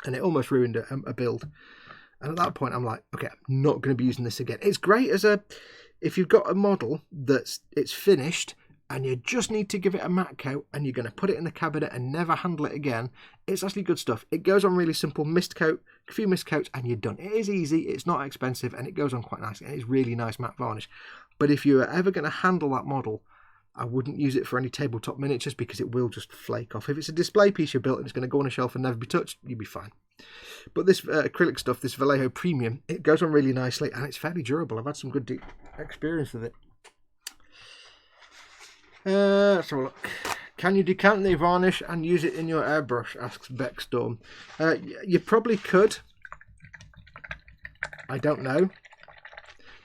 A: and it almost ruined a build. And at that point I'm like, okay, I'm not going to be using this again. It's great as if you've got a model it's finished, and you just need to give it a matte coat and you're going to put it in the cabinet and never handle it again, it's actually good stuff. It goes on really simple, mist coat, a few mist coats, and you're done. It is easy, it's not expensive, and it goes on quite nicely. It's really nice matte varnish. But if you're ever going to handle that model, I wouldn't use it for any tabletop miniatures because it will just flake off. If it's a display piece you built and it's going to go on a shelf and never be touched, you'll be fine. But this acrylic stuff, this Vallejo Premium, it goes on really nicely and it's fairly durable. I've had some good experience with it. Let's have a look. Can you decant the varnish and use it in your airbrush? Asks Beckstorm. You probably could. I don't know.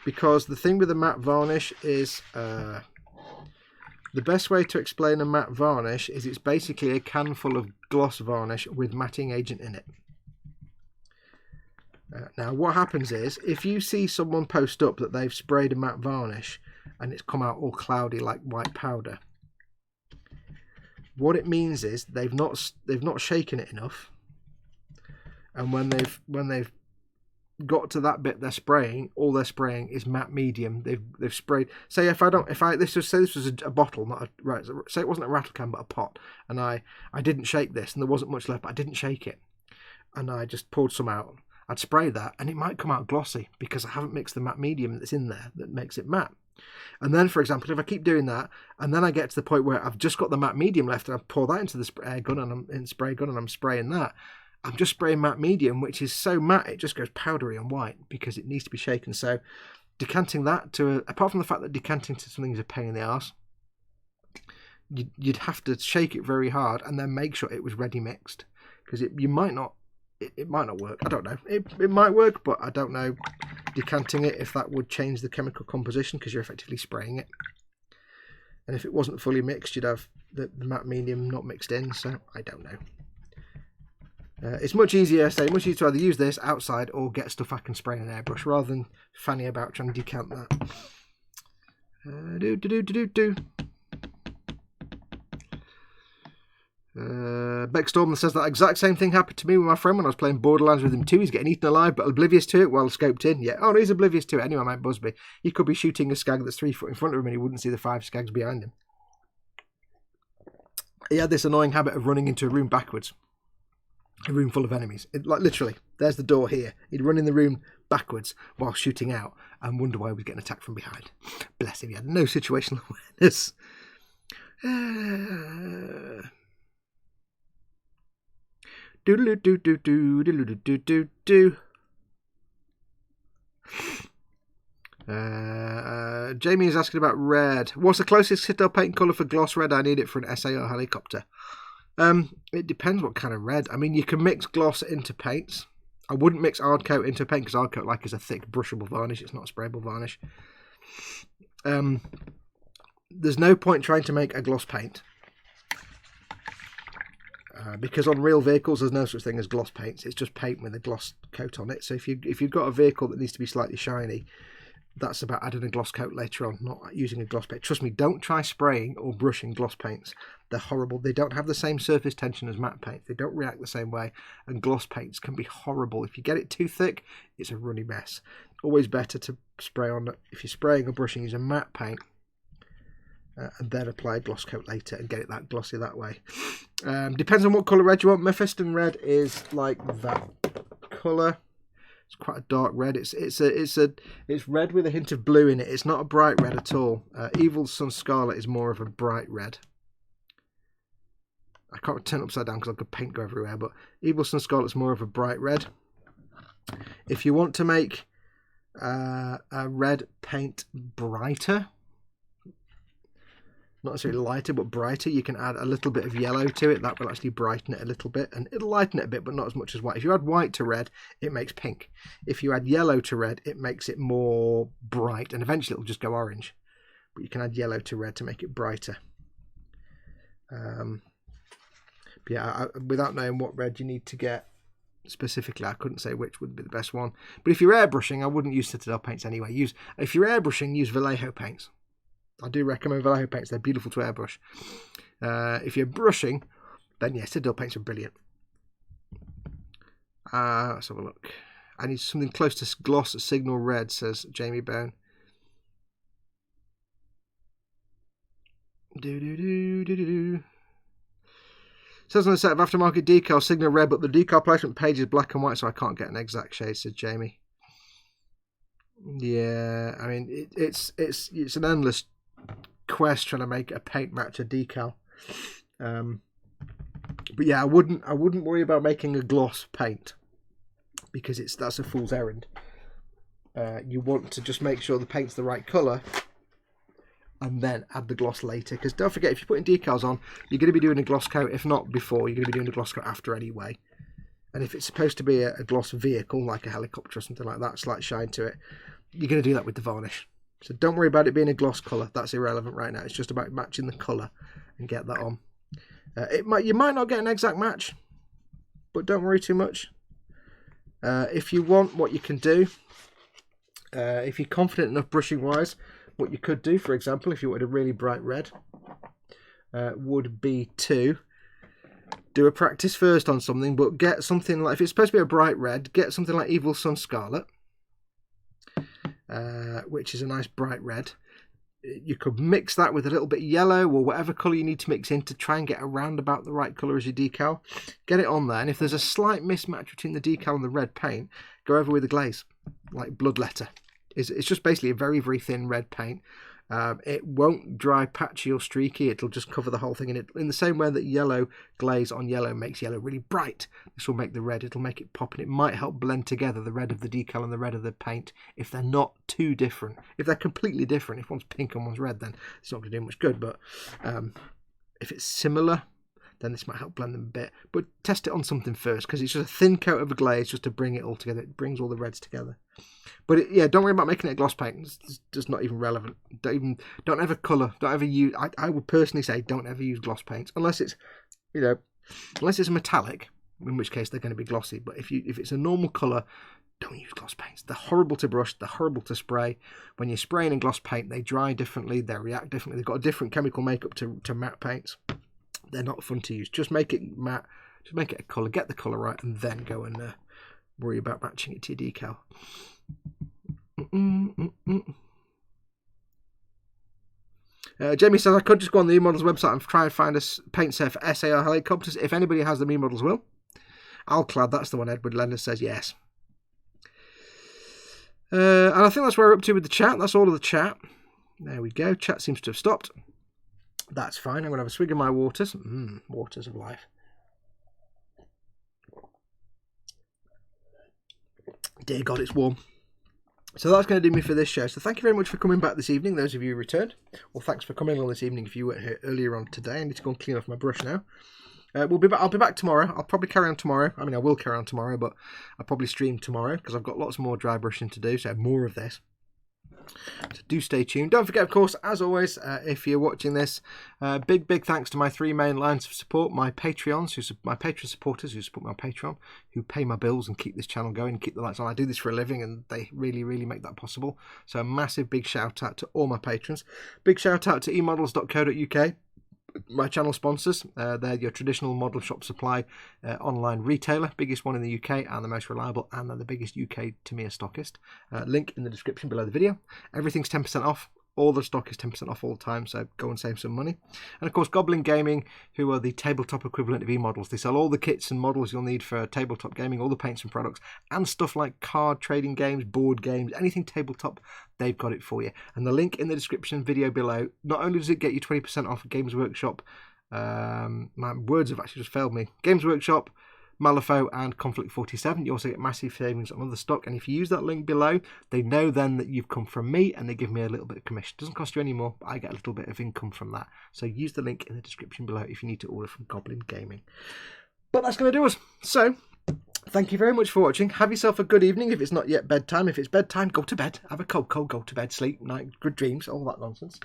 A: Because the thing with the matte varnish is... the best way to explain a matte varnish is it's basically a can full of gloss varnish with matting agent in it. Now what happens is, if you see someone post up that they've sprayed a matte varnish and it's come out all cloudy like white powder, what it means is they've not shaken it enough, and when they've got to that bit they're spraying, all they're spraying is matte medium. They've sprayed. Say this was a bottle, not a, right. Say it wasn't a rattle can but a pot, and I didn't shake this, and there wasn't much left, but I didn't shake it, and I just poured some out. I'd spray that, and it might come out glossy because I haven't mixed the matte medium that's in there that makes it matte. And then, for example, if I keep doing that, and then I get to the point where I've just got the matte medium left, and I pour that into the spray gun, and I'm spraying that. I'm just spraying matte medium, which is so matte it just goes powdery and white because it needs to be shaken. So decanting that to apart from the fact that decanting to something is a pain in the arse, you'd have to shake it very hard and then make sure it was ready mixed, because it might not work. I don't know. It might work, but I don't know decanting it if that would change the chemical composition, because you're effectively spraying it. And if it wasn't fully mixed, you'd have the matte medium not mixed in. So I don't know. It's much easier to either use this outside or get stuff I can spray in an airbrush rather than fanny about trying to decant that. Beckstorm says that exact same thing happened to me with my friend when I was playing Borderlands with him too. He's getting eaten alive but oblivious to it while scoped in. Yeah, oh no, he's oblivious to it. Anyway, Mike Busby, he could be shooting a skag that's 3 foot in front of him and he wouldn't see the 5 skags behind him. He had this annoying habit of running into a room backwards. A room full of enemies. Like literally, there's the door here. He'd run in the room backwards while shooting out and wonder why he was getting attacked from behind. Bless him, he had no situational awareness. Jamie is asking about red. What's the closest Citadel paint colour for gloss red? I need it for an SAR helicopter. It depends what kind of red. I mean, you can mix gloss into paints. I wouldn't mix Ardcoat into paint because Ardcoat is a thick brushable varnish. It's not a sprayable varnish. There's no point trying to make a gloss paint because on real vehicles there's no such thing as gloss paints. It's just paint with a gloss coat on it. So if you've got a vehicle that needs to be slightly shiny, that's about adding a gloss coat later on, not using a gloss paint. Trust me, don't try spraying or brushing gloss paints. They're horrible. They don't have the same surface tension as matte paints. They don't react the same way, and gloss paints can be horrible. If you get it too thick, it's a runny mess. Always better to spray on, if you're spraying or brushing, use a matte paint and then apply a gloss coat later and get it that glossy that way. Depends on what colour red you want. Mephiston red is like that colour. It's quite a dark red. It's red with a hint of blue in it. It's not a bright red at all. Evil Sun Scarlet is more of a bright red. I can't turn it upside down because I've got paint go everywhere, but Evil Sun Scarlet's more of a bright red. If you want to make a red paint brighter, not necessarily lighter but brighter, you can add a little bit of yellow to it. That will actually brighten it a little bit, and it'll lighten it a bit, but not as much as white. If you add white to red, it makes pink. If you add yellow to red, it makes it more bright, and eventually it'll just go orange. But you can add yellow to red to make it brighter. But yeah, without knowing what red you need to get specifically, I couldn't say which would be the best one. But if you're airbrushing, I wouldn't use Citadel paints anyway. If you're airbrushing, use Vallejo paints. I do recommend Vallejo paints. They're beautiful to airbrush. If you're brushing, then yes, Citadel paints are brilliant. Let's have a look. I need something close to gloss signal red, says Jamie Bone. Says on the set of aftermarket decal, signal red, but the decal placement page is black and white, so I can't get an exact shade, said Jamie. Yeah, I mean it's an endless quest trying to make a paint match a decal. But yeah, I wouldn't worry about making a gloss paint, because that's a fool's errand. You want to just make sure the paint's the right colour and then add the gloss later, because don't forget, if you're putting decals on, you're going to be doing a gloss coat. If not before, you're going to be doing a gloss coat after anyway. And if it's supposed to be a gloss vehicle, like a helicopter or something like that, slight shine to it, you're going to do that with the varnish. So don't worry about it being a gloss colour. That's irrelevant right now. It's just about matching the colour and get that on. You might not get an exact match, but don't worry too much. If you want, what you can do, if you're confident enough brushing wise, what you could do, for example, if you wanted a really bright red, would be to do a practice first on something, but get something like, if it's supposed to be a bright red, get something like Evil Sun Scarlet, which is a nice bright red. You could mix that with a little bit of yellow or whatever colour you need to mix in to try and get around about the right colour as your decal. Get it on there, and if there's a slight mismatch between the decal and the red paint, go over with a glaze, like Bloodletter. It's just basically a very, very thin red paint. It won't dry patchy or streaky. It'll just cover the whole thing in the same way that yellow glaze on yellow makes yellow really bright. This will make the red, it'll make it pop, and it might help blend together the red of the decal and the red of the paint if they're not too different. If they're completely different, if one's pink and one's red, then it's not going to do much good. But if it's similar, then this might help blend them a bit. But test it on something first, because it's just a thin coat of a glaze just to bring it all together. It brings all the reds together. But yeah, don't worry about making it a gloss paint. It's just not even relevant. Don't ever colour. Don't ever use. I would personally say don't ever use gloss paints unless it's, unless it's a metallic, in which case they're going to be glossy. But if it's a normal colour, don't use gloss paints. They're horrible to brush. They're horrible to spray. When you're spraying in gloss paint, they dry differently. They react differently. They've got a different chemical makeup to matte paints. They're not fun to use. Just make it matte. Just make it a colour. Get the colour right, and then go and worry about matching it to your decal. Jamie says, I could just go on the E-Models website and try and find a paint set for SAR helicopters. If anybody has them, E-Models will. Alclad, that's the one. Edward Lender says yes. And I think that's where we're up to with the chat. That's all of the chat. There we go. Chat seems to have stopped. That's fine. I'm going to have a swig of my waters. Waters of life. Dear God, it's warm. So that's going to do me for this show. So thank you very much for coming back this evening, those of you who returned. Well, thanks for coming along this evening if you weren't here earlier on today. I need to go and clean off my brush now. I'll be back tomorrow. I'll probably carry on tomorrow. I mean, I will carry on tomorrow, but I'll probably stream tomorrow because I've got lots more dry brushing to do, so more of this. So do stay tuned. Don't forget, of course, as always, if you're watching this, big thanks to my 3 main lines of support: my Patreons, my Patreon supporters who support me on Patreon, who pay my bills and keep this channel going, keep the lights on. I do this for a living, and they really make that possible. So a massive big shout out to all my patrons. Big shout out to emodels.co.uk. My channel sponsors. They're your traditional model shop supply online retailer, biggest one in the UK and the most reliable, and they're the biggest UK Tamiya stockist. Link in the description below the video. Everything's 10% off. All the stock is 10% off all the time, so go and save some money. And of course, Goblin Gaming, who are the tabletop equivalent of eModels. They sell all the kits and models you'll need for tabletop gaming, all the paints and products, and stuff like card trading games, board games, anything tabletop, they've got it for you. And the link in the description video below, not only does it get you 20% off Games Workshop, my words have actually just failed me, Games Workshop, Malifaux and Conflict 47. You also get massive savings on other stock, and if you use that link below, they know then that you've come from me, and they give me a little bit of commission. It doesn't cost you any more, but I get a little bit of income from that. So use the link in the description below if you need to order from Goblin Gaming. But that's going to do us. So thank you very much for watching. Have yourself a good evening if it's not yet bedtime. If it's bedtime, go to bed. Have a cold, go to bed, sleep, night, good dreams, all that nonsense.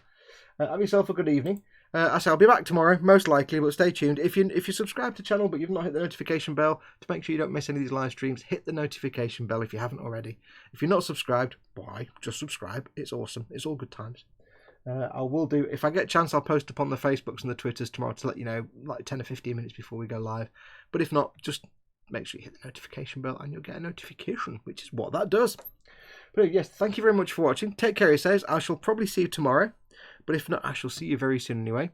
A: Have yourself a good evening. I say I'll be back tomorrow, most likely, but stay tuned. If you subscribe to the channel but you've not hit the notification bell, to make sure you don't miss any of these live streams, hit the notification bell if you haven't already. If you're not subscribed, why? Just subscribe. It's awesome. It's all good times. I will do, if I get a chance, I'll post up on the Facebooks and the Twitters tomorrow to let you know, like 10 or 15 minutes before we go live. But if not, just make sure you hit the notification bell and you'll get a notification, which is what that does. But yes, thank you very much for watching. Take care of yourselves. I shall probably see you tomorrow. But if not, I shall see you very soon anyway.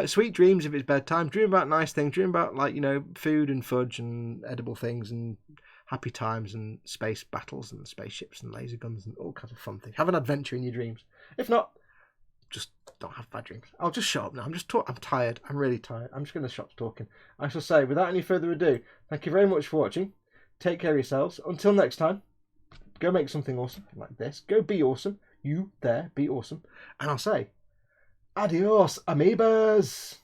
A: Sweet dreams if it's bedtime. Dream about nice things. Dream about, like, you know, food and fudge and edible things and happy times and space battles and spaceships and laser guns and all kinds of fun things. Have an adventure in your dreams. If not, just don't have bad dreams. I'll just shut up now. I'm tired. I'm really tired. I'm just going to stop talking. I shall say, without any further ado, thank you very much for watching. Take care of yourselves. Until next time, go make something awesome like this. Go be awesome. You there, be awesome. And I'll say, adios, amoebas!